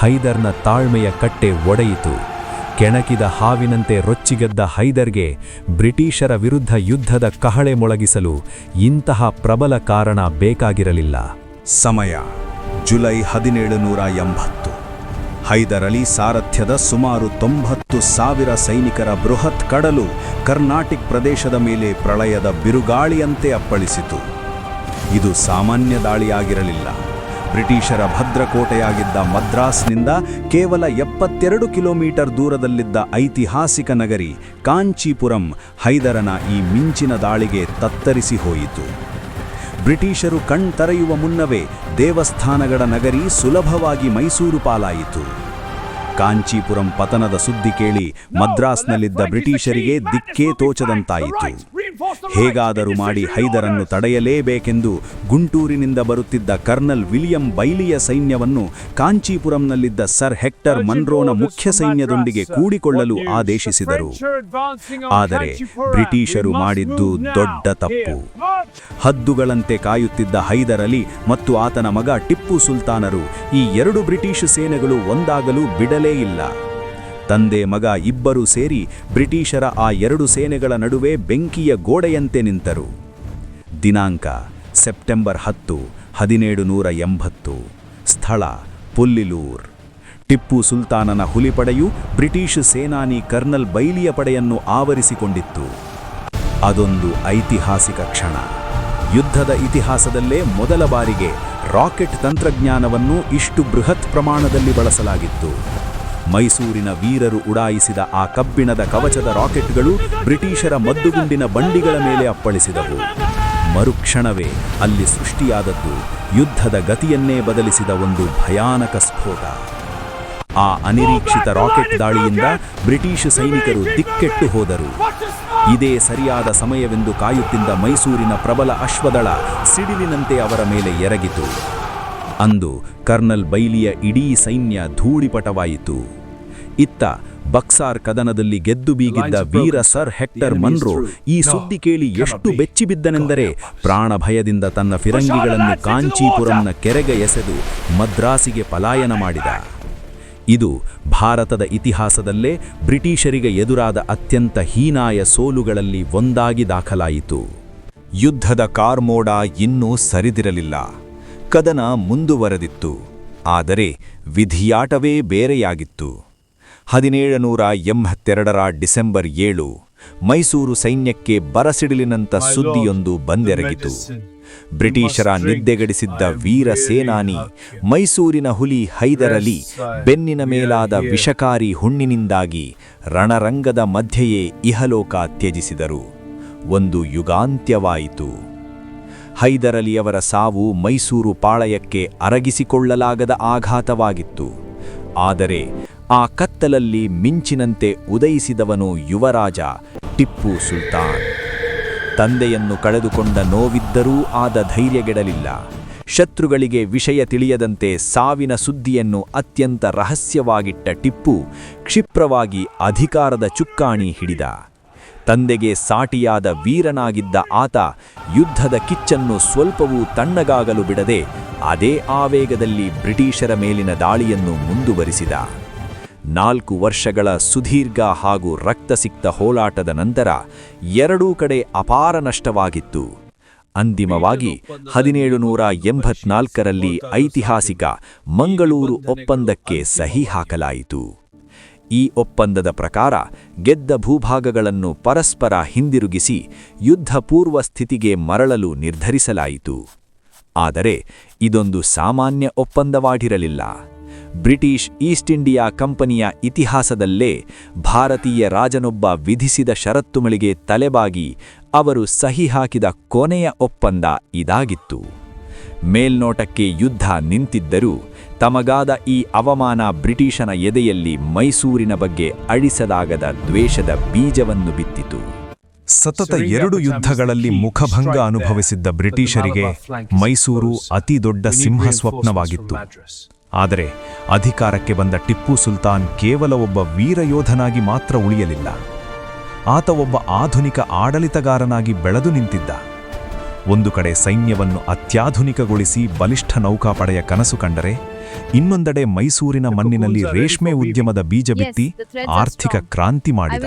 ಹೈದರ್ನ ತಾಳ್ಮೆಯ ಕಟ್ಟೆ ಒಡೆಯಿತು. ಕೆಣಕಿದ ಹಾವಿನಂತೆ ರೊಚ್ಚಿಗೆದ್ದ ಹೈದರ್ಗೆ ಬ್ರಿಟಿಷರ ವಿರುದ್ಧ ಯುದ್ಧದ ಕಹಳೆ ಮೊಳಗಿಸಲು ಇಂತಹ ಪ್ರಬಲ ಕಾರಣ ಬೇಕಾಗಿರಲಿಲ್ಲ. ಸಮಯ ಜುಲೈ 1780. ಹೈದರಲಿ ಸಾರಥ್ಯದ ಸುಮಾರು 90,000 ಸೈನಿಕರ ಬೃಹತ್ ಕಡಲು ಕರ್ನಾಟಿಕ್ ಪ್ರದೇಶದ ಮೇಲೆ ಪ್ರಳಯದ ಬಿರುಗಾಳಿಯಂತೆ ಅಪ್ಪಳಿಸಿತು. ಇದು ಸಾಮಾನ್ಯ ದಾಳಿಯಾಗಿರಲಿಲ್ಲ. ಬ್ರಿಟಿಷರ ಭದ್ರಕೋಟೆಯಾಗಿದ್ದ ಮದ್ರಾಸ್ನಿಂದ ಕೇವಲ 72 ಕಿಲೋಮೀಟರ್ ದೂರದಲ್ಲಿದ್ದ ಐತಿಹಾಸಿಕ ನಗರಿ ಕಾಂಚೀಪುರಂ ಹೈದರನ ಈ ಮಿಂಚಿನ ದಾಳಿಗೆ ತತ್ತರಿಸಿ ಹೋಯಿತು. ಬ್ರಿಟಿಷರು ಕಣ್ತರೆಯುವ ಮುನ್ನವೇ ದೇವಸ್ಥಾನಗಳ ನಗರಿ ಸುಲಭವಾಗಿ ಮೈಸೂರು ಪಾಲಾಯಿತು. ಕಾಂಚೀಪುರಂ ಪತನದ ಸುದ್ದಿ ಕೇಳಿ ಮದ್ರಾಸ್ನಲ್ಲಿದ್ದ ಬ್ರಿಟಿಷರಿಗೆ ದಿಕ್ಕೇ ತೋಚದಂತಾಯಿತು.
ಹೇಗಾದರೂ ಮಾಡಿ ಹೈದರನ್ನು ತಡೆಯಲೇಬೇಕೆಂದು ಗುಂಟೂರಿನಿಂದ ಬರುತ್ತಿದ್ದ ಕರ್ನಲ್ ವಿಲಿಯಂ ಬೈಲಿಯ ಸೈನ್ಯವನ್ನು ಕಾಂಚೀಪುರಂನಲ್ಲಿದ್ದ ಸರ್ ಹೆಕ್ಟರ್ ಮನ್ರೋನ ಮುಖ್ಯ ಸೈನ್ಯದೊಂದಿಗೆ ಕೂಡಿಕೊಳ್ಳಲು ಆದೇಶಿಸಿದರು. ಆದರೆ ಬ್ರಿಟಿಷರು ಮಾಡಿದ್ದು ದೊಡ್ಡ ತಪ್ಪು. ಹದ್ದುಗಳಂತೆ ಕಾಯುತ್ತಿದ್ದ ಹೈದರ್ ಅಲಿ ಮತ್ತು ಆತನ ಮಗ ಟಿಪ್ಪು ಸುಲ್ತಾನರು ಈ ಎರಡು ಬ್ರಿಟಿಷ್ ಸೇನೆಗಳು ಒಂದಾಗಲು ಬಿಡಲೇ ಇಲ್ಲ. ತಂದೆ ಮಗ ಇಬ್ಬರೂ ಸೇರಿ ಬ್ರಿಟಿಷರ ಆ ಎರಡು ಸೇನೆಗಳ ನಡುವೆ ಬೆಂಕಿಯ ಗೋಡೆಯಂತೆ ನಿಂತರು. ದಿನಾಂಕ ಸೆಪ್ಟೆಂಬರ್ 10, 1780. ಸ್ಥಳ ಪುಲ್ಲಿಲೂರ್. ಟಿಪ್ಪು ಸುಲ್ತಾನನ ಹುಲಿಪಡೆಯು ಬ್ರಿಟಿಷ್ ಸೇನಾನಿ ಕರ್ನಲ್ ಬೈಲಿಯ ಪಡೆಯನ್ನು ಆವರಿಸಿಕೊಂಡಿತ್ತು. ಅದೊಂದು ಐತಿಹಾಸಿಕ ಕ್ಷಣ. ಯುದ್ಧದ ಇತಿಹಾಸದಲ್ಲೇ ಮೊದಲ ಬಾರಿಗೆ ರಾಕೆಟ್ ತಂತ್ರಜ್ಞಾನವನ್ನು ಇಷ್ಟು ಬೃಹತ್ ಪ್ರಮಾಣದಲ್ಲಿ ಬಳಸಲಾಗಿತ್ತು. ಮೈಸೂರಿನ ವೀರರು ಉಡಾಯಿಸಿದ ಆ ಕಬ್ಬಿಣದ ಕವಚದ ರಾಕೆಟ್ಗಳು ಬ್ರಿಟಿಷರ ಮದ್ದುಗುಂಡಿನ ಬಂಡಿಗಳ ಮೇಲೆ ಅಪ್ಪಳಿಸಿದವು. ಮರುಕ್ಷಣವೇ ಅಲ್ಲಿ ಸೃಷ್ಟಿಯಾದದ್ದು ಯುದ್ಧದ ಗತಿಯನ್ನೇ ಬದಲಿಸಿದ ಒಂದು ಭಯಾನಕ ಸ್ಫೋಟ. ಆ ಅನಿರೀಕ್ಷಿತ ರಾಕೆಟ್ ದಾಳಿಯಿಂದ ಬ್ರಿಟಿಷ್ ಸೈನಿಕರು ದಿಕ್ಕೆಟ್ಟು ಹೋದರು. ಇದೇ ಸರಿಯಾದ ಸಮಯವೆಂದು ಕಾಯುತ್ತಿದ್ದ ಮೈಸೂರಿನ ಪ್ರಬಲ ಅಶ್ವದಳ ಸಿಡಿಲಿನಂತೆ ಅವರ ಮೇಲೆ ಎರಗಿತು. ಅಂದು ಕರ್ನಲ್ ಬೈಲಿಯ ಇಡೀ ಸೈನ್ಯ ಧೂಳಿಪಟವಾಯಿತು. ಇತ್ತ ಬಕ್ಸಾರ್ ಕದನದಲ್ಲಿ ಗೆದ್ದು ಬೀಗಿದ್ದ ವೀರ ಸರ್ ಹೆಕ್ಟರ್ ಮನ್ರೋ ಈ ಸುದ್ದಿ ಕೇಳಿ ಎಷ್ಟು ಬೆಚ್ಚಿಬಿದ್ದನೆಂದರೆ ಪ್ರಾಣ ಭಯದಿಂದ ತನ್ನ ಫಿರಂಗಿಗಳನ್ನು ಕಾಂಚೀಪುರಂನ ಕೆರೆಗೆ ಎಸೆದು ಮದ್ರಾಸಿಗೆ ಪಲಾಯನ ಮಾಡಿದ. ಇದು ಭಾರತದ ಇತಿಹಾಸದಲ್ಲೇ ಬ್ರಿಟಿಷರಿಗೆ ಎದುರಾದ ಅತ್ಯಂತ ಹೀನಾಯ ಸೋಲುಗಳಲ್ಲಿ ಒಂದಾಗಿ ದಾಖಲಾಯಿತು.
ಯುದ್ಧದ ಕಾರ್ಮೋಡ ಇನ್ನೂ ಸರಿದಿರಲಿಲ್ಲ. ಕದನ ಮುಂದುವರೆದಿತ್ತು. ಆದರೆ ವಿಧಿಯಾಟವೇ ಬೇರೆಯಾಗಿತ್ತು. 1782 ಡಿಸೆಂಬರ್ 7 ಮೈಸೂರು ಸೈನ್ಯಕ್ಕೆ ಬರಸಿಡಿಲಿನಂಥ ಸುದ್ದಿಯೊಂದು ಬಂದೆರಗಿತು. ಬ್ರಿಟಿಷರ ನಿದ್ದೆಗೆಡಿಸಿದ್ದ ವೀರ ಸೇನಾನಿ ಮೈಸೂರಿನ ಹುಲಿ ಹೈದರ್ ಅಲಿ ಬೆನ್ನಿನ ಮೇಲಾದ ವಿಷಕಾರಿ ಹುಣ್ಣಿನಿಂದಾಗಿ ರಣರಂಗದ ಮಧ್ಯೆಯೇ ಇಹಲೋಕ ತ್ಯಜಿಸಿದರು. ಒಂದು ಯುಗಾಂತ್ಯವಾಯಿತು. ಹೈದರ್ ಅಲಿಯವರ ಸಾವು ಮೈಸೂರು ಪಾಳಯಕ್ಕೆ ಅರಗಿಸಿಕೊಳ್ಳಲಾಗದ ಆಘಾತವಾಗಿತ್ತು. ಆದರೆ ಆ ಕತ್ತಲಲ್ಲಿ ಮಿಂಚಿನಂತೆ ಉದಯಿಸಿದವನು ಯುವರಾಜ ಟಿಪ್ಪು ಸುಲ್ತಾನ್. ತಂದೆಯನ್ನು ಕಳೆದುಕೊಂಡ ನೋವಿದ್ದರೂ ಆದ ಧೈರ್ಯಗೆಡಲಿಲ್ಲ. ಶತ್ರುಗಳಿಗೆ ವಿಷಯ ತಿಳಿಯದಂತೆ ಸಾವಿನ ಸುದ್ದಿಯನ್ನು ಅತ್ಯಂತ ರಹಸ್ಯವಾಗಿಟ್ಟ ಟಿಪ್ಪು ಕ್ಷಿಪ್ರವಾಗಿ ಅಧಿಕಾರದ ಚುಕ್ಕಾಣಿ ಹಿಡಿದ. ತಂದೆಗೆ ಸಾಟಿಯಾದ ವೀರನಾಗಿದ್ದ ಆತ ಯುದ್ಧದ ಕಿಚ್ಚನ್ನು ಸ್ವಲ್ಪವೂ ತಣ್ಣಗಾಗಲು ಬಿಡದೆ ಅದೇ ಆವೇಗದಲ್ಲಿ ಬ್ರಿಟಿಷರ ಮೇಲಿನ ದಾಳಿಯನ್ನು ಮುಂದುವರಿಸಿದ. 4 ವರ್ಷಗಳ ಸುದೀರ್ಘ ಹಾಗೂ ರಕ್ತಸಿಕ್ತ ಹೋರಾಟದ ನಂತರ ಎರಡೂ ಕಡೆ ಅಪಾರ ನಷ್ಟವಾಗಿತ್ತು. ಅಂತಿಮವಾಗಿ 1784ರಲ್ಲಿ ಐತಿಹಾಸಿಕ ಮಂಗಳೂರು ಒಪ್ಪಂದಕ್ಕೆ ಸಹಿ ಹಾಕಲಾಯಿತು. ಈ ಒಪ್ಪಂದದ ಪ್ರಕಾರ ಗೆದ್ದ ಭೂಭಾಗಗಳನ್ನು ಪರಸ್ಪರ ಹಿಂದಿರುಗಿಸಿ ಯುದ್ಧ ಪೂರ್ವ ಸ್ಥಿತಿಗೆ ಮರಳಲು ನಿರ್ಧರಿಸಲಾಯಿತು. ಆದರೆ ಇದೊಂದು ಸಾಮಾನ್ಯ ಒಪ್ಪಂದವಾಗಿರಲಿಲ್ಲ. ಬ್ರಿಟಿಷ್ ಈಸ್ಟ್ ಇಂಡಿಯಾ ಕಂಪನಿಯ ಇತಿಹಾಸದಲ್ಲೇ ಭಾರತೀಯ ರಾಜನೊಬ್ಬ ವಿಧಿಸಿದ ಷರತ್ತುಗಳಿಗೆ ತಲೆಬಾಗಿ ಅವರು ಸಹಿ ಹಾಕಿದ ಕೊನೆಯ ಒಪ್ಪಂದ ಇದಾಗಿತ್ತು. ಮೇಲ್ನೋಟಕ್ಕೆ ಯುದ್ಧ ನಿಂತಿದ್ದರೂ ತಮಗಾದ ಈ ಅವಮಾನ ಬ್ರಿಟಿಷನ ಎದೆಯಲ್ಲಿ ಮೈಸೂರಿನ ಬಗ್ಗೆ ಅಳಿಸಲಾಗದ ದ್ವೇಷದ ಬೀಜವನ್ನು ಬಿತ್ತಿತು.
ಸತತ 2 ಯುದ್ಧಗಳಲ್ಲಿ ಮುಖಭಂಗ ಅನುಭವಿಸಿದ್ದ ಬ್ರಿಟಿಷರಿಗೆ ಮೈಸೂರು ಅತಿ ದೊಡ್ಡ ಸಿಂಹ ಸ್ವಪ್ನವಾಗಿತ್ತು. ಆದರೆ ಅಧಿಕಾರಕ್ಕೆ ಬಂದ ಟಿಪ್ಪು ಸುಲ್ತಾನ್ ಕೇವಲ ಒಬ್ಬ ವೀರಯೋಧನಾಗಿ ಮಾತ್ರ ಉಳಿಯಲಿಲ್ಲ. ಆತ ಒಬ್ಬ ಆಧುನಿಕ ಆಡಳಿತಗಾರನಾಗಿ ಬೆಳೆದು ನಿಂತಿದ್ದ. ಒಂದು ಕಡೆ ಸೈನ್ಯವನ್ನು ಅತ್ಯಾಧುನಿಕಗೊಳಿಸಿ ಬಲಿಷ್ಠ ನೌಕಾಪಡೆಯ ಕನಸು ಕಂಡರೆ, ಇನ್ನೊಂದೆಡೆ ಮೈಸೂರಿನ ಮಣ್ಣಿನಲ್ಲಿ ರೇಷ್ಮೆ ಉದ್ಯಮದ ಬೀಜ ಬಿತ್ತಿ ಆರ್ಥಿಕ ಕ್ರಾಂತಿ ಮಾಡಿದ.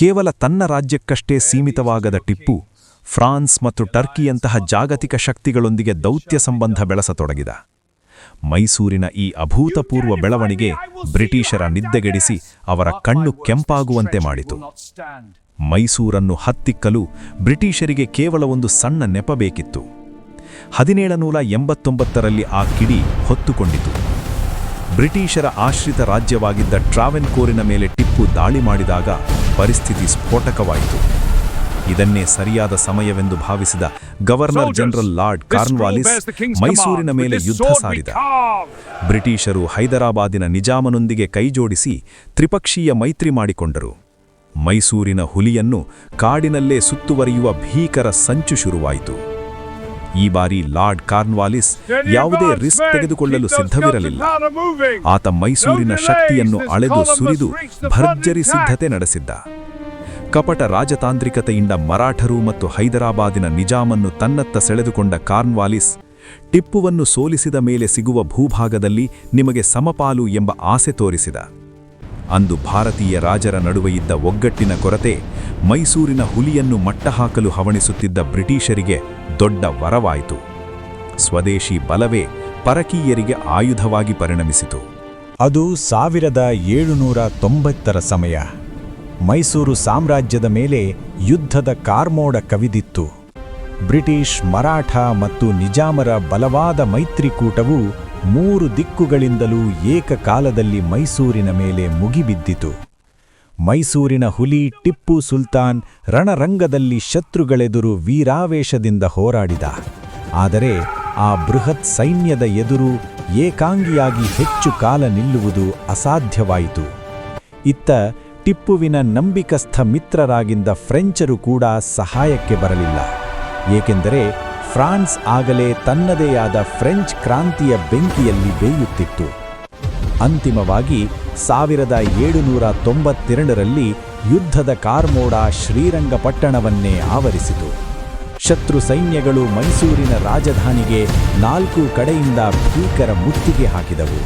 ಕೇವಲ ತನ್ನ ರಾಜ್ಯಕ್ಕಷ್ಟೇ ಸೀಮಿತವಾಗದ ಟಿಪ್ಪು ಫ್ರಾನ್ಸ್ ಮತ್ತು ಟರ್ಕಿಯಂತಹ ಜಾಗತಿಕ ಶಕ್ತಿಗಳೊಂದಿಗೆ ದೌತ್ಯ ಸಂಬಂಧ ಬೆಳೆಸತೊಡಗಿದ. ಮೈಸೂರಿನ ಈ ಅಭೂತಪೂರ್ವ ಬೆಳವಣಿಗೆ ಬ್ರಿಟಿಷರ ನಿದ್ದೆಗೆಡಿಸಿ ಅವರ ಕಣ್ಣು ಕೆಂಪಾಗುವಂತೆ ಮಾಡಿತು. ಮೈಸೂರನ್ನು ಹತ್ತಿಕ್ಕಲು ಬ್ರಿಟಿಷರಿಗೆ ಕೇವಲ ಒಂದು ಸಣ್ಣ ನೆಪ ಬೇಕಿತ್ತು. 1789ರಲ್ಲಿ ಆ ಕಿಡಿ ಹೊತ್ತುಕೊಂಡಿತು. ಬ್ರಿಟಿಷರ ಆಶ್ರಿತ ರಾಜ್ಯವಾಗಿದ್ದ ಟ್ರಾವೆನ್ಕೋರಿನ ಮೇಲೆ ಟಿಪ್ಪು ದಾಳಿ ಮಾಡಿದಾಗ ಪರಿಸ್ಥಿತಿ ಸ್ಫೋಟಕವಾಯಿತು. ಇದನ್ನೇ ಸರಿಯಾದ ಸಮಯವೆಂದು ಭಾವಿಸಿದ ಗವರ್ನರ್ ಜನರಲ್ ಲಾರ್ಡ್ ಕಾರ್ನ್ವಾಲಿಸ್ ಮೈಸೂರಿನ ಮೇಲೆ ಯುದ್ಧ ಸಾರಿದ. ಬ್ರಿಟಿಷರು ಹೈದರಾಬಾದಿನ ನಿಜಾಮನೊಂದಿಗೆ ಕೈಜೋಡಿಸಿ ತ್ರಿಪಕ್ಷೀಯ ಮೈತ್ರಿ ಮಾಡಿಕೊಂಡರು. ಮೈಸೂರಿನ ಹುಲಿಯನ್ನು ಕಾಡಿನಲ್ಲೇ ಸುತ್ತುವರಿಯುವ ಭೀಕರ ಸಂಚು ಶುರುವಾಯಿತು. ಈ ಬಾರಿ ಲಾರ್ಡ್ ಕಾರ್ನ್ವಾಲಿಸ್ ಯಾವುದೇ ರಿಸ್ಕ್ ತೆಗೆದುಕೊಳ್ಳಲು ಸಿದ್ಧವಿರಲಿಲ್ಲ. ಆತ ಮೈಸೂರಿನ ಶಕ್ತಿಯನ್ನು ಅಳೆದು ಸುರಿದು ಭರ್ಜರಿ ಸಿದ್ಧತೆ ನಡೆಸಿದ್ದ. ಕಪಟ ರಾಜತಾಂತ್ರಿಕತೆಯಿಂದ ಮರಾಠರು ಮತ್ತು ಹೈದರಾಬಾದಿನ ನಿಜಾಮನ್ನು ತನ್ನತ್ತ ಸೆಳೆದುಕೊಂಡ ಕಾರ್ನ್ವಾಲಿಸ್, ಟಿಪ್ಪುವನ್ನು ಸೋಲಿಸಿದ ಮೇಲೆ ಸಿಗುವ ಭೂಭಾಗದಲ್ಲಿ ನಿಮಗೆ ಸಮಪಾಲು ಎಂಬ ಆಸೆ ತೋರಿಸಿದ. ಅಂದು ಭಾರತೀಯ ರಾಜರ ನಡುವೆ ಇದ್ದ ಒಗ್ಗಟ್ಟಿನ ಕೊರತೆ ಮೈಸೂರಿನ ಹುಲಿಯನ್ನು ಮಟ್ಟಹಾಕಲು ಹವಣಿಸುತ್ತಿದ್ದ ಬ್ರಿಟಿಷರಿಗೆ ದೊಡ್ಡ ವರವಾಯಿತು. ಸ್ವದೇಶಿ ಬಲವೇ ಪರಕೀಯರಿಗೆ ಆಯುಧವಾಗಿ ಪರಿಣಮಿಸಿತು.
ಅದು 1790ರ ಸಮಯ. ಮೈಸೂರು ಸಾಮ್ರಾಜ್ಯದ ಮೇಲೆ ಯುದ್ಧದ ಕಾರ್ಮೋಡ ಕವಿದಿತ್ತು. ಬ್ರಿಟಿಷ್, ಮರಾಠ ಮತ್ತು ನಿಜಾಮರ ಬಲವಾದ ಮೈತ್ರಿಕೂಟವು 3 ದಿಕ್ಕುಗಳಿಂದಲೂ ಏಕಕಾಲದಲ್ಲಿ ಮೈಸೂರಿನ ಮೇಲೆ ಮುಗಿಬಿದ್ದಿತು. ಮೈಸೂರಿನ ಹುಲಿ ಟಿಪ್ಪು ಸುಲ್ತಾನ್ ರಣರಂಗದಲ್ಲಿ ಶತ್ರುಗಳೆದುರು ವೀರಾವೇಶದಿಂದ ಹೋರಾಡಿದ. ಆದರೆ ಆ ಬೃಹತ್ ಸೈನ್ಯದ ಎದುರು ಏಕಾಂಗಿಯಾಗಿ ಹೆಚ್ಚು ಕಾಲ ನಿಲ್ಲುವುದು ಅಸಾಧ್ಯವಾಯಿತು. ಇತ್ತ ಟಿಪ್ಪುವಿನ ನಂಬಿಕಸ್ಥ ಮಿತ್ರರಾಗಿದ್ದ ಫ್ರೆಂಚರು ಕೂಡ ಸಹಾಯಕ್ಕೆ ಬರಲಿಲ್ಲ. ಏಕೆಂದರೆ ಫ್ರಾನ್ಸ್ ಆಗಲೇ ತನ್ನದೇ ಆದ ಫ್ರೆಂಚ್ ಕ್ರಾಂತಿಯ ಬೆಂಕಿಯಲ್ಲಿ ಬೇಯುತ್ತಿತ್ತು. ಅಂತಿಮವಾಗಿ 1792ರಲ್ಲಿ ಯುದ್ಧದ ಕಾರ್ಮೋಡ ಶ್ರೀರಂಗಪಟ್ಟಣವನ್ನೇ ಆವರಿಸಿತು. ಶತ್ರು ಸೈನ್ಯಗಳು ಮೈಸೂರಿನ ರಾಜಧಾನಿಗೆ 4 ಕಡೆಯಿಂದ ಭೀಕರ ಮುತ್ತಿಗೆ ಹಾಕಿದವು.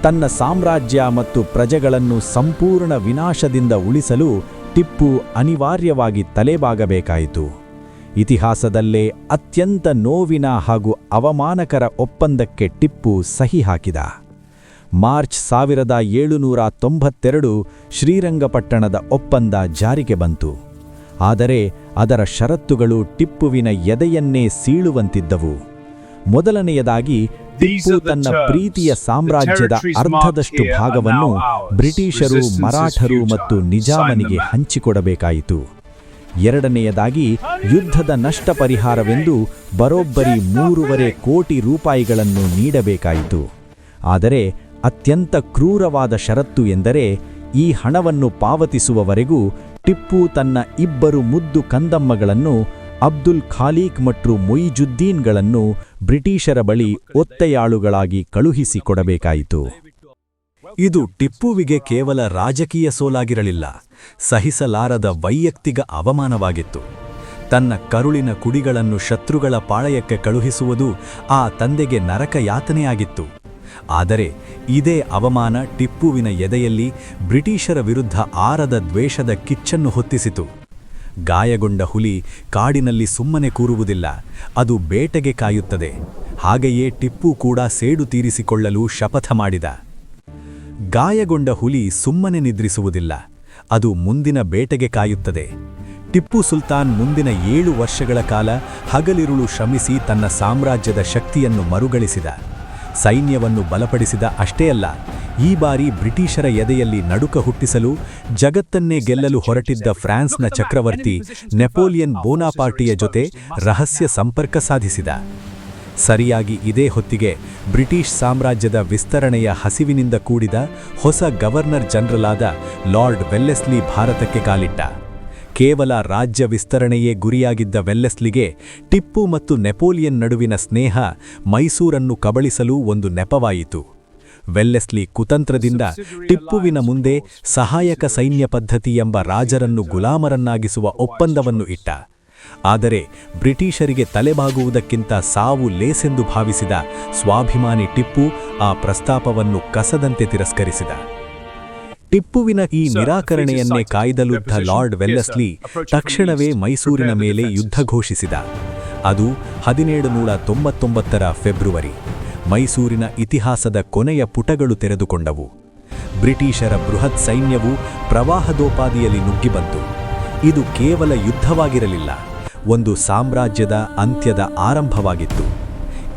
ತನ್ನ ಸಾಮ್ರಾಜ್ಯ ಮತ್ತು ಪ್ರಜೆಗಳನ್ನು ಸಂಪೂರ್ಣ ವಿನಾಶದಿಂದ ಉಳಿಸಲು ಟಿಪ್ಪು ಅನಿವಾರ್ಯವಾಗಿ ತಲೆಬಾಗಬೇಕಾಯಿತು. ಇತಿಹಾಸದಲ್ಲೇ ಅತ್ಯಂತ ನೋವಿನ ಹಾಗೂ ಅವಮಾನಕರ ಒಪ್ಪಂದಕ್ಕೆ ಟಿಪ್ಪು ಸಹಿ ಹಾಕಿದ. ಮಾರ್ಚ್ 1792 ಶ್ರೀರಂಗಪಟ್ಟಣದ ಒಪ್ಪಂದ ಜಾರಿಗೆ ಬಂತು. ಆದರೆ ಅದರ ಷರತ್ತುಗಳು ಟಿಪ್ಪುವಿನ ಎದೆಯನ್ನೇ ಸೀಳುವಂತಿದ್ದವು. ಮೊದಲನೆಯದಾಗಿ ಟಿಪ್ಪು ತನ್ನ ಪ್ರೀತಿಯ ಸಾಮ್ರಾಜ್ಯದ ಅರ್ಧದಷ್ಟು ಭಾಗವನ್ನು ಬ್ರಿಟಿಷರು, ಮರಾಠರು ಮತ್ತು ನಿಜಾಮನಿಗೆ ಹಂಚಿಕೊಡಬೇಕಾಯಿತು. ಎರಡನೆಯದಾಗಿ ಯುದ್ಧದ ನಷ್ಟ ಪರಿಹಾರವೆಂದು ಬರೋಬ್ಬರಿ 3.5 ಕೋಟಿ ರೂಪಾಯಿಗಳನ್ನು ನೀಡಬೇಕಾಯಿತು. ಆದರೆ ಅತ್ಯಂತ ಕ್ರೂರವಾದ ಷರತ್ತು ಎಂದರೆ ಈ ಹಣವನ್ನು ಪಾವತಿಸುವವರೆಗೂ ಟಿಪ್ಪು ತನ್ನ 2 ಮುದ್ದು ಕಂದಮ್ಮಗಳನ್ನು ಅಬ್ದುಲ್ ಖಾಲೀಕ್ ಮತ್ತು ಮೊಯಿಜುದ್ದೀನ್ಗಳನ್ನು ಬ್ರಿಟಿಷರ ಬಳಿ ಒತ್ತೆಯಾಳುಗಳಾಗಿ ಕಳುಹಿಸಿಕೊಡಬೇಕಾಯಿತು.
ಇದು ಟಿಪ್ಪುವಿಗೆ ಕೇವಲ ರಾಜಕೀಯ ಸೋಲಾಗಿರಲಿಲ್ಲ, ಸಹಿಸಲಾರದ ವೈಯಕ್ತಿಕ ಅವಮಾನವಾಗಿತ್ತು. ತನ್ನ ಕರುಳಿನ ಕುಡಿಗಳನ್ನು ಶತ್ರುಗಳ ಪಾಳಯಕ್ಕೆ ಕಳುಹಿಸುವುದು ಆ ತಂದೆಗೆ ನರಕ ಯಾತನೆಯಾಗಿತ್ತು. ಆದರೆ ಇದೇ ಅವಮಾನ ಟಿಪ್ಪುವಿನ ಎದೆಯಲ್ಲಿ ಬ್ರಿಟಿಷರ ವಿರುದ್ಧ ಆರದ ದ್ವೇಷದ ಕಿಚ್ಚನ್ನು ಹೊತ್ತಿಸಿತು. ಗಾಯಗೊಂಡ ಹುಲಿ ಕಾಡಿನಲ್ಲಿ ಸುಮ್ಮನೆ ಕೂರುವುದಿಲ್ಲ, ಅದು ಬೇಟೆಗೆ ಕಾಯುತ್ತದೆ. ಹಾಗೆಯೇ ಟಿಪ್ಪು ಕೂಡ ಸೇಡು ತೀರಿಸಿಕೊಳ್ಳಲು ಶಪಥ ಮಾಡಿದ. ಗಾಯಗೊಂಡ ಹುಲಿ ಸುಮ್ಮನೆ ನಿದ್ರಿಸುವುದಿಲ್ಲ, ಅದು ಮುಂದಿನ ಬೇಟೆಗೆ ಕಾಯುತ್ತದೆ. ಟಿಪ್ಪು ಸುಲ್ತಾನ್ ಮುಂದಿನ 7 ವರ್ಷಗಳ ಕಾಲ ಹಗಲಿರುಳು ಶ್ರಮಿಸಿ ತನ್ನ ಸಾಮ್ರಾಜ್ಯದ ಶಕ್ತಿಯನ್ನು ಮರುಗಳಿಸಿದ. ಸೈನ್ಯವನ್ನು ಬಲಪಡಿಸಿದ. ಅಷ್ಟೇ ಅಲ್ಲ, ಈ ಬಾರಿ ಬ್ರಿಟಿಷರ ಎದೆಯಲ್ಲಿ ನಡುಕ ಹುಟ್ಟಿಸಲು ಜಗತ್ತನ್ನೇ ಗೆಲ್ಲಲು ಹೊರಟಿದ್ದ ಫ್ರಾನ್ಸ್ನ ಚಕ್ರವರ್ತಿ ನೆಪೋಲಿಯನ್ ಬೋನಾಪಾರ್ಟಿಯ ಜೊತೆ ರಹಸ್ಯ ಸಂಪರ್ಕ ಸಾಧಿಸಿದ. ಸರಿಯಾಗಿ ಇದೇ ಹೊತ್ತಿಗೆ ಬ್ರಿಟಿಷ್ ಸಾಮ್ರಾಜ್ಯದ ವಿಸ್ತರಣೆಯ ಹಸಿವಿನಿಂದ ಕೂಡಿದ ಹೊಸ ಗವರ್ನರ್ ಜನರಲ್ ಆದ ಲಾರ್ಡ್ ವೆಲ್ಲೆಸ್ಲಿ ಭಾರತಕ್ಕೆ ಕಾಲಿಟ್ಟ. ಕೇವಲ ರಾಜ್ಯ ವಿಸ್ತರಣೆಯೇ ಗುರಿಯಾಗಿದ್ದ ವೆಲ್ಲೆಸ್ಲಿಗೆ ಟಿಪ್ಪು ಮತ್ತು ನೆಪೋಲಿಯನ್ ನಡುವಿನ ಸ್ನೇಹ ಮೈಸೂರನ್ನು ಕಬಳಿಸಲು ಒಂದು ನೆಪವಾಯಿತು. ವೆಲ್ಲೆಸ್ಲಿ ಕುತಂತ್ರದಿಂದ ಟಿಪ್ಪುವಿನ ಮುಂದೆ ಸಹಾಯಕ ಸೈನ್ಯ ಪದ್ಧತಿ ಎಂಬ ರಾಜರನ್ನು ಗುಲಾಮರನ್ನಾಗಿಸುವ ಒಪ್ಪಂದವನ್ನು ಇಟ್ಟ. ಆದರೆ ಬ್ರಿಟಿಷರಿಗೆ ತಲೆಬಾಗುವುದಕ್ಕಿಂತ ಸಾವು ಲೇಸೆಂದು ಭಾವಿಸಿದ ಸ್ವಾಭಿಮಾನಿ ಟಿಪ್ಪು ಆ ಪ್ರಸ್ತಾಪವನ್ನು ಕಸದಂತೆ ತಿರಸ್ಕರಿಸಿದ. ಟಿಪ್ಪುವಿನ ಈ ನಿರಾಕರಣೆಯನ್ನೇ ಕಾಯ್ದಲುದ್ದ ಲಾರ್ಡ್ ವೆಲ್ಲೆಸ್ಲಿ ತಕ್ಷಣವೇ ಮೈಸೂರಿನ ಮೇಲೆ ಯುದ್ಧ ಘೋಷಿಸಿದ. ಅದು 1799ರ ಫೆಬ್ರುವರಿ. ಮೈಸೂರಿನ ಇತಿಹಾಸದ ಕೊನೆಯ ಪುಟಗಳು ತೆರೆದುಕೊಂಡವು. ಬ್ರಿಟಿಷರ ಬೃಹತ್ ಸೈನ್ಯವು ಪ್ರವಾಹದೋಪಾದಿಯಲ್ಲಿ ನುಗ್ಗಿಬಂತು. ಇದು ಕೇವಲ ಯುದ್ಧವಾಗಿರಲಿಲ್ಲ, ಒಂದು ಸಾಮ್ರಾಜ್ಯದ ಅಂತ್ಯದ ಆರಂಭವಾಗಿತ್ತು.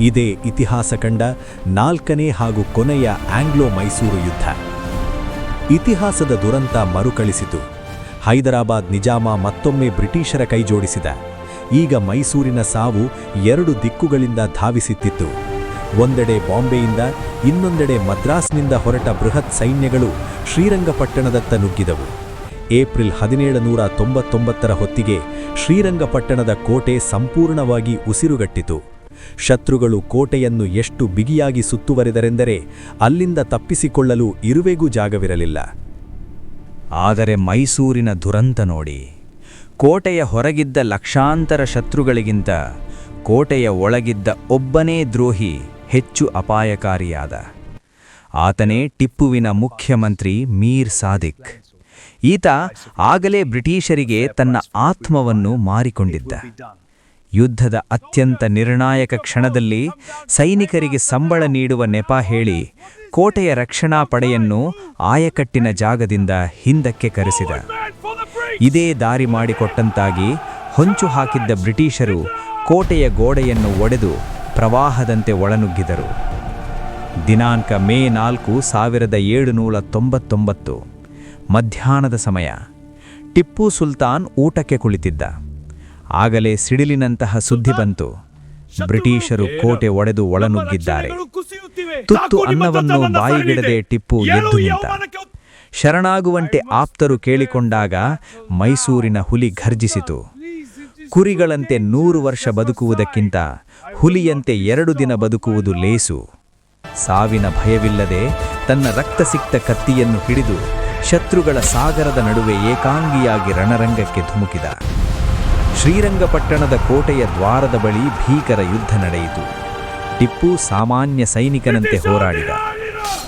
ಇದೇ ಇತಿಹಾಸ ಕಂಡ 4ನೇ ಹಾಗೂ ಕೊನೆಯ ಆಂಗ್ಲೋ ಮೈಸೂರು ಯುದ್ಧ. ಇತಿಹಾಸದ ದುರಂತ ಮರುಕಳಿಸಿತು. ಹೈದರಾಬಾದ್ ನಿಜಾಮ ಮತ್ತೊಮ್ಮೆ ಬ್ರಿಟಿಷರ ಕೈಜೋಡಿಸಿದ. ಈಗ ಮೈಸೂರಿನ ಸಾವು 2 ದಿಕ್ಕುಗಳಿಂದ ಧಾವಿಸುತ್ತಿತ್ತು. ಒಂದೆಡೆ ಬಾಂಬೆಯಿಂದ, ಇನ್ನೊಂದೆಡೆ ಮದ್ರಾಸ್ನಿಂದ ಹೊರಟ ಬೃಹತ್ ಸೈನ್ಯಗಳು ಶ್ರೀರಂಗಪಟ್ಟಣದತ್ತ ನುಗ್ಗಿದವು.
ಏಪ್ರಿಲ್ 1799ರ ಹೊತ್ತಿಗೆ ಶ್ರೀರಂಗಪಟ್ಟಣದ ಕೋಟೆ ಸಂಪೂರ್ಣವಾಗಿ ಉಸಿರುಗಟ್ಟಿತು. ಶತ್ರುಗಳು ಕೋಟೆಯನ್ನು ಎಷ್ಟು ಬಿಗಿಯಾಗಿ ಸುತ್ತುವರೆದರೆಂದರೆ ಅಲ್ಲಿಂದ ತಪ್ಪಿಸಿಕೊಳ್ಳಲು ಇರುವೆಗೂ ಜಾಗವಿರಲಿಲ್ಲ.
ಆದರೆ ಮೈಸೂರಿನ ದುರಂತ ನೋಡಿ. ಕೋಟೆಯ ಹೊರಗಿದ್ದ ಲಕ್ಷಾಂತರ ಶತ್ರುಗಳಿಗಿಂತ ಕೋಟೆಯ ಒಳಗಿದ್ದ ಒಬ್ಬನೇ ದ್ರೋಹಿ ಹೆಚ್ಚು ಅಪಾಯಕಾರಿಯಾದ. ಆತನೇ ಟಿಪ್ಪುವಿನ ಮುಖ್ಯಮಂತ್ರಿ ಮೀರ್ ಸಾದಿಕ್. ಈತ ಆಗಲೇ ಬ್ರಿಟಿಷರಿಗೆ ತನ್ನ ಆತ್ಮವನ್ನು ಮಾರಿಕೊಂಡಿದ್ದ. ಯುದ್ಧದ ಅತ್ಯಂತ ನಿರ್ಣಾಯಕ ಕ್ಷಣದಲ್ಲಿ ಸೈನಿಕರಿಗೆ ಸಂಬಳ ನೀಡುವ ನೆಪ ಹೇಳಿ ಕೋಟೆಯ ರಕ್ಷಣಾ ಪಡೆಯನ್ನು ಆಯಕಟ್ಟಿನ ಜಾಗದಿಂದ ಹಿಂದಕ್ಕೆ ಕರೆಸಿದ. ಇದೇ ದಾರಿ ಮಾಡಿಕೊಟ್ಟಂತಾಗಿ ಹೊಂಚು ಹಾಕಿದ್ದ ಬ್ರಿಟಿಷರು ಕೋಟೆಯ ಗೋಡೆಯನ್ನು ಒಡೆದು ಪ್ರವಾಹದಂತೆ ಒಳನುಗ್ಗಿದರು. ದಿನಾಂಕ ಮೇ 4, 1799 ಮಧ್ಯಾಹ್ನದ ಸಮಯ. ಟಿಪ್ಪು ಸುಲ್ತಾನ್ ಊಟಕ್ಕೆ ಕುಳಿತಿದ್ದ. ಆಗಲೇ ಸಿಡಿಲಿನಂತಹ ಸುದ್ದಿ ಬಂತು. ಬ್ರಿಟಿಷರು ಕೋಟೆ ಒಡೆದು ಒಳನುಗ್ಗಿದ್ದಾರೆ. ತುತ್ತು ಅನ್ನವನ್ನು ಬಾಯಿಗಿಡದೆ ಟಿಪ್ಪು ಎದ್ದು ನಿಂತ. ಶರಣಾಗುವಂತೆ ಆಪ್ತರು ಕೇಳಿಕೊಂಡಾಗ ಮೈಸೂರಿನ ಹುಲಿ ಘರ್ಜಿಸಿತು. ಕುರಿಗಳಂತೆ 100 ವರ್ಷ ಬದುಕುವುದಕ್ಕಿಂತ ಹುಲಿಯಂತೆ 2 ದಿನ ಬದುಕುವುದು ಲೇಸು. ಸಾವಿನ ಭಯವಿಲ್ಲದೆ ತನ್ನ ರಕ್ತಸಿಕ್ತ ಕತ್ತಿಯನ್ನು ಹಿಡಿದು ಶತ್ರುಗಳ ಸಾಗರದ ನಡುವೆ ಏಕಾಂಗಿಯಾಗಿ ರಣರಂಗಕ್ಕೆ ಧುಮುಕಿದ. ಶ್ರೀರಂಗಪಟ್ಟಣದ ಕೋಟೆಯ ದ್ವಾರದ ಬಳಿ ಭೀಕರ ಯುದ್ಧ ನಡೆಯಿತು. ಟಿಪ್ಪು ಸಾಮಾನ್ಯ ಸೈನಿಕನಂತೆ ಹೋರಾಡಿದ.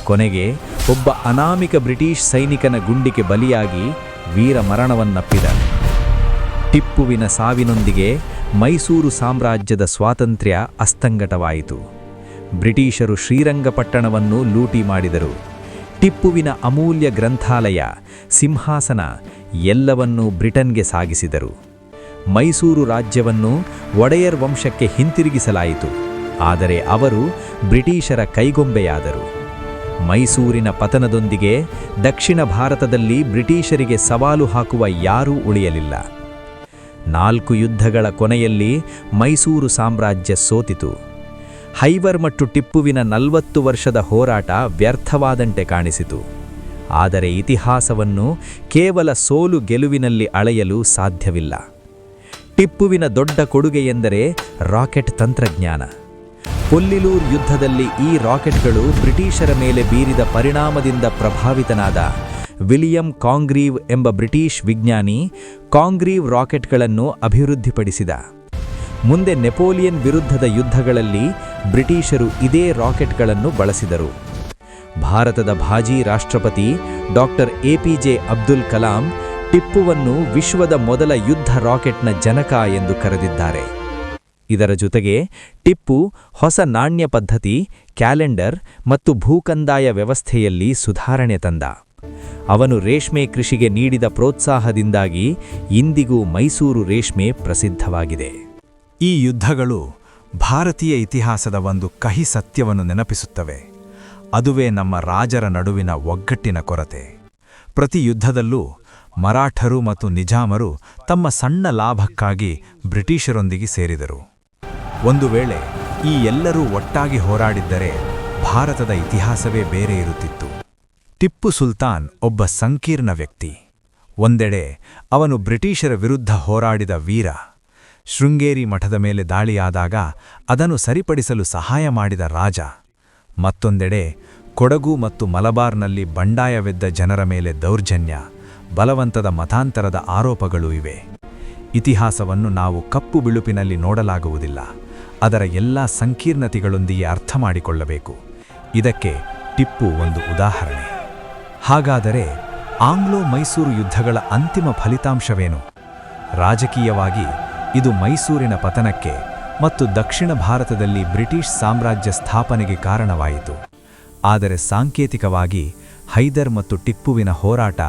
ಕೊನೆಗೆ ಒಬ್ಬ ಅನಾಮಿಕ ಬ್ರಿಟಿಷ್ ಸೈನಿಕನ ಗುಂಡಿಗೆ ಬಲಿಯಾಗಿ ವೀರ ಮರಣವನ್ನಪ್ಪಿದ. ಟಿಪ್ಪುವಿನ ಸಾವಿನೊಂದಿಗೆ ಮೈಸೂರು ಸಾಮ್ರಾಜ್ಯದ ಸ್ವಾತಂತ್ರ್ಯ ಅಸ್ತಂಗತವಾಯಿತು. ಬ್ರಿಟಿಷರು ಶ್ರೀರಂಗಪಟ್ಟಣವನ್ನು ಲೂಟಿ ಮಾಡಿದರು. ಟಿಪ್ಪುವಿನ ಅಮೂಲ್ಯ ಗ್ರಂಥಾಲಯ, ಸಿಂಹಾಸನ ಎಲ್ಲವನ್ನೂ ಬ್ರಿಟನ್ಗೆ ಸಾಗಿಸಿದರು. ಮೈಸೂರು ರಾಜ್ಯವನ್ನು ಒಡೆಯರ್ ವಂಶಕ್ಕೆ ಹಿಂತಿರುಗಿಸಲಾಯಿತು. ಆದರೆ ಅವರು ಬ್ರಿಟಿಷರ ಕೈಗೊಂಬೆಯಾದರು. ಮೈಸೂರಿನ ಪತನದೊಂದಿಗೆ ದಕ್ಷಿಣ ಭಾರತದಲ್ಲಿ ಬ್ರಿಟಿಷರಿಗೆ ಸವಾಲು ಹಾಕುವ ಯಾರೂ ಉಳಿಯಲಿಲ್ಲ. 4 ಯುದ್ಧಗಳ ಕೊನೆಯಲ್ಲಿ ಮೈಸೂರು ಸಾಮ್ರಾಜ್ಯ ಸೋತಿತು. ಹೈವರ್ ಮತ್ತು ಟಿಪ್ಪುವಿನ 40 ವರ್ಷದ ಹೋರಾಟ ವ್ಯರ್ಥವಾದಂತೆ ಕಾಣಿಸಿತು. ಆದರೆ ಇತಿಹಾಸವನ್ನು ಕೇವಲ ಸೋಲು ಗೆಲುವಿನಲ್ಲಿ ಅಳೆಯಲು ಸಾಧ್ಯವಿಲ್ಲ. ಟಿಪ್ಪುವಿನ ದೊಡ್ಡ ಕೊಡುಗೆಯೆಂದರೆ ರಾಕೆಟ್ ತಂತ್ರಜ್ಞಾನ. ಪೊಲ್ಲಿಲೂರ್ ಯುದ್ಧದಲ್ಲಿ ಈ ರಾಕೆಟ್ಗಳು ಬ್ರಿಟಿಷರ ಮೇಲೆ ಬೀರಿದ ಪರಿಣಾಮದಿಂದ ಪ್ರಭಾವಿತನಾದ ವಿಲಿಯಂ ಕಾಂಗ್ರೀವ್ ಎಂಬ ಬ್ರಿಟಿಷ್ ವಿಜ್ಞಾನಿ ಕಾಂಗ್ರೀವ್ ರಾಕೆಟ್ಗಳನ್ನು ಅಭಿವೃದ್ಧಿಪಡಿಸಿದ. ಮುಂದೆ ನೆಪೋಲಿಯನ್ ವಿರುದ್ಧದ ಯುದ್ಧಗಳಲ್ಲಿ ಬ್ರಿಟಿಷರು ಇದೇ ರಾಕೆಟ್ಗಳನ್ನು ಬಳಸಿದರು. ಭಾರತದ ಮಾಜಿ ರಾಷ್ಟ್ರಪತಿ ಡಾಕ್ಟರ್ APJ ಅಬ್ದುಲ್ ಕಲಾಂ ಟಿಪ್ಪುವನ್ನು ವಿಶ್ವದ ಮೊದಲ ಯುದ್ಧ ರಾಕೆಟ್ನ ಜನಕ ಎಂದು ಕರೆದಿದ್ದಾರೆ. ಇದರ ಜೊತೆಗೆ ಟಿಪ್ಪು ಹೊಸ ನಾಣ್ಯ ಪದ್ಧತಿ, ಕ್ಯಾಲೆಂಡರ್ ಮತ್ತು ಭೂಕಂದಾಯ ವ್ಯವಸ್ಥೆಯಲ್ಲಿ ಸುಧಾರಣೆ ತಂದ. ಅವನು ರೇಷ್ಮೆ ಕೃಷಿಗೆ ನೀಡಿದ ಪ್ರೋತ್ಸಾಹದಿಂದಾಗಿ ಇಂದಿಗೂ ಮೈಸೂರು ರೇಷ್ಮೆ ಪ್ರಸಿದ್ಧವಾಗಿದೆ.
ಈ ಯುದ್ಧಗಳು ಭಾರತೀಯ ಇತಿಹಾಸದ ಒಂದು ಕಹಿ ಸತ್ಯವನ್ನು ನೆನಪಿಸುತ್ತವೆ. ಅದುವೇ ನಮ್ಮ ರಾಜರ ನಡುವಿನ ಒಗ್ಗಟ್ಟಿನ ಕೊರತೆ. ಪ್ರತಿ ಯುದ್ಧದಲ್ಲೂ ಮರಾಠರು ಮತ್ತು ನಿಜಾಮರು ತಮ್ಮ ಸಣ್ಣ ಲಾಭಕ್ಕಾಗಿ ಬ್ರಿಟಿಷರೊಂದಿಗೆ ಸೇರಿದರು. ಒಂದು ವೇಳೆ ಈ ಎಲ್ಲರೂ ಒಟ್ಟಾಗಿ ಹೋರಾಡಿದ್ದರೆ ಭಾರತದ ಇತಿಹಾಸವೇ ಬೇರೆ ಇರುತ್ತಿತ್ತು. ಟಿಪ್ಪು ಸುಲ್ತಾನ್ ಒಬ್ಬ ಸಂಕೀರ್ಣ ವ್ಯಕ್ತಿ. ಒಂದೆಡೆ ಅವನು ಬ್ರಿಟಿಷರ ವಿರುದ್ಧ ಹೋರಾಡಿದ ವೀರ. ಶೃಂಗೇರಿ ಮಠದ ಮೇಲೆ ದಾಳಿಯಾದಾಗ ಅದನ್ನು ಸರಿಪಡಿಸಲು ಸಹಾಯ ಮಾಡಿದ ರಾಜ. ಮತ್ತೊಂದೆಡೆ ಕೊಡಗು ಮತ್ತು ಮಲಬಾರ್ನಲ್ಲಿ ಬಂಡಾಯವೆದ್ದ ಜನರ ಮೇಲೆ ದೌರ್ಜನ್ಯ, ಬಲವಂತದ ಮತಾಂತರದ ಆರೋಪಗಳೂ ಇವೆ. ಇತಿಹಾಸವನ್ನು ನಾವು ಕಪ್ಪು ಬಿಳುಪಿನಲ್ಲಿ ನೋಡಲಾಗುವುದಿಲ್ಲ. ಅದರ ಎಲ್ಲ ಸಂಕೀರ್ಣತೆಗಳೊಂದಿಗೆ ಅರ್ಥ ಮಾಡಿಕೊಳ್ಳಬೇಕು. ಇದಕ್ಕೆ ಟಿಪ್ಪು ಒಂದು ಉದಾಹರಣೆ. ಹಾಗಾದರೆ ಆಂಗ್ಲೋ ಮೈಸೂರು ಯುದ್ಧಗಳ ಅಂತಿಮ ಫಲಿತಾಂಶವೇನು? ರಾಜಕೀಯವಾಗಿ ಇದು ಮೈಸೂರಿನ ಪತನಕ್ಕೆ ಮತ್ತು ದಕ್ಷಿಣ ಭಾರತದಲ್ಲಿ ಬ್ರಿಟಿಷ್ ಸಾಮ್ರಾಜ್ಯ ಸ್ಥಾಪನೆಗೆ ಕಾರಣವಾಯಿತು. ಆದರೆ ಸಾಂಕೇತಿಕವಾಗಿ ಹೈದರ್ ಮತ್ತು ಟಿಪ್ಪುವಿನ ಹೋರಾಟ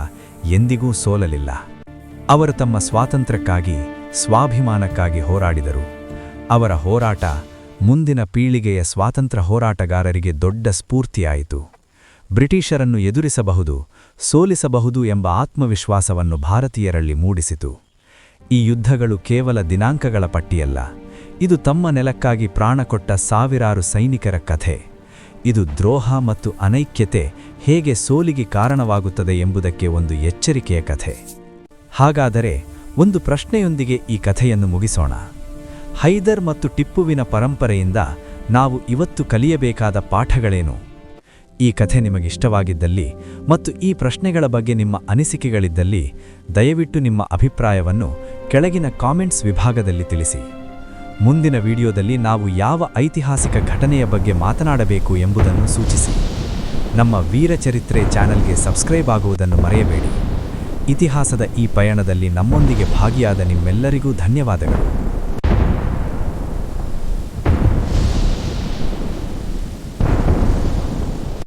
ಎಂದಿಗೂ ಸೋಲಲಿಲ್ಲ. ಅವರು ತಮ್ಮ ಸ್ವಾತಂತ್ರ್ಯಕ್ಕಾಗಿ, ಸ್ವಾಭಿಮಾನಕ್ಕಾಗಿ ಹೋರಾಡಿದರು. ಅವರ ಹೋರಾಟ ಮುಂದಿನ ಪೀಳಿಗೆಯ ಸ್ವಾತಂತ್ರ್ಯ ಹೋರಾಟಗಾರರಿಗೆ ದೊಡ್ಡ ಸ್ಫೂರ್ತಿಯಾಯಿತು. ಬ್ರಿಟಿಷರನ್ನು ಎದುರಿಸಬಹುದು, ಸೋಲಿಸಬಹುದು ಎಂಬ ಆತ್ಮವಿಶ್ವಾಸವನ್ನು ಭಾರತೀಯರಲ್ಲಿ ಮೂಡಿಸಿತು. ಈ ಯುದ್ಧಗಳು ಕೇವಲ ದಿನಾಂಕಗಳ ಪಟ್ಟಿಯಲ್ಲ. ಇದು ತಮ್ಮ ನೆಲಕ್ಕಾಗಿ ಪ್ರಾಣ ಕೊಟ್ಟ ಸಾವಿರಾರು ಸೈನಿಕರ ಕಥೆ. ಇದು ದ್ರೋಹ ಮತ್ತು ಅನೈಕ್ಯತೆ
ಹೇಗೆ ಸೋಲಿಗೆ ಕಾರಣವಾಗುತ್ತದೆ ಎಂಬುದಕ್ಕೆ ಒಂದು ಎಚ್ಚರಿಕೆಯ ಕಥೆ. ಹಾಗಾದರೆ ಒಂದು ಪ್ರಶ್ನೆಯೊಂದಿಗೆ ಈ ಕಥೆಯನ್ನು ಮುಗಿಸೋಣ. ಹೈದರ್ ಮತ್ತು ಟಿಪ್ಪುವಿನ ಪರಂಪರೆಯಿಂದ ನಾವು ಇವತ್ತು ಕಲಿಯಬೇಕಾದ ಪಾಠಗಳೇನು? ಈ ಕಥೆ ನಿಮಗಿಷ್ಟವಾಗಿದ್ದಲ್ಲಿ ಮತ್ತು ಈ ಪ್ರಶ್ನೆಗಳ ಬಗ್ಗೆ ನಿಮ್ಮ ಅನಿಸಿಕೆಗಳಿದ್ದಲ್ಲಿ ದಯವಿಟ್ಟು ನಿಮ್ಮ ಅಭಿಪ್ರಾಯವನ್ನು ಕೆಳಗಿನ ಕಾಮೆಂಟ್ಸ್ ವಿಭಾಗದಲ್ಲಿ ತಿಳಿಸಿ. ಮುಂದಿನ ವಿಡಿಯೋದಲ್ಲಿ ನಾವು ಯಾವ ಐತಿಹಾಸಿಕ ಘಟನೆಯ ಬಗ್ಗೆ ಮಾತನಾಡಬೇಕು ಎಂಬುದನ್ನು ಸೂಚಿಸಿ. ನಮ್ಮ ವೀರಚರಿತ್ರೆ ಚಾನೆಲ್ಗೆ ಸಬ್ಸ್ಕ್ರೈಬ್ ಆಗುವುದನ್ನು ಮರೆಯಬೇಡಿ. ಇತಿಹಾಸದ ಈ ಪಯಣದಲ್ಲಿ ನಮ್ಮೊಂದಿಗೆ ಭಾಗಿಯಾದ ನಿಮ್ಮೆಲ್ಲರಿಗೂ ಧನ್ಯವಾದಗಳು.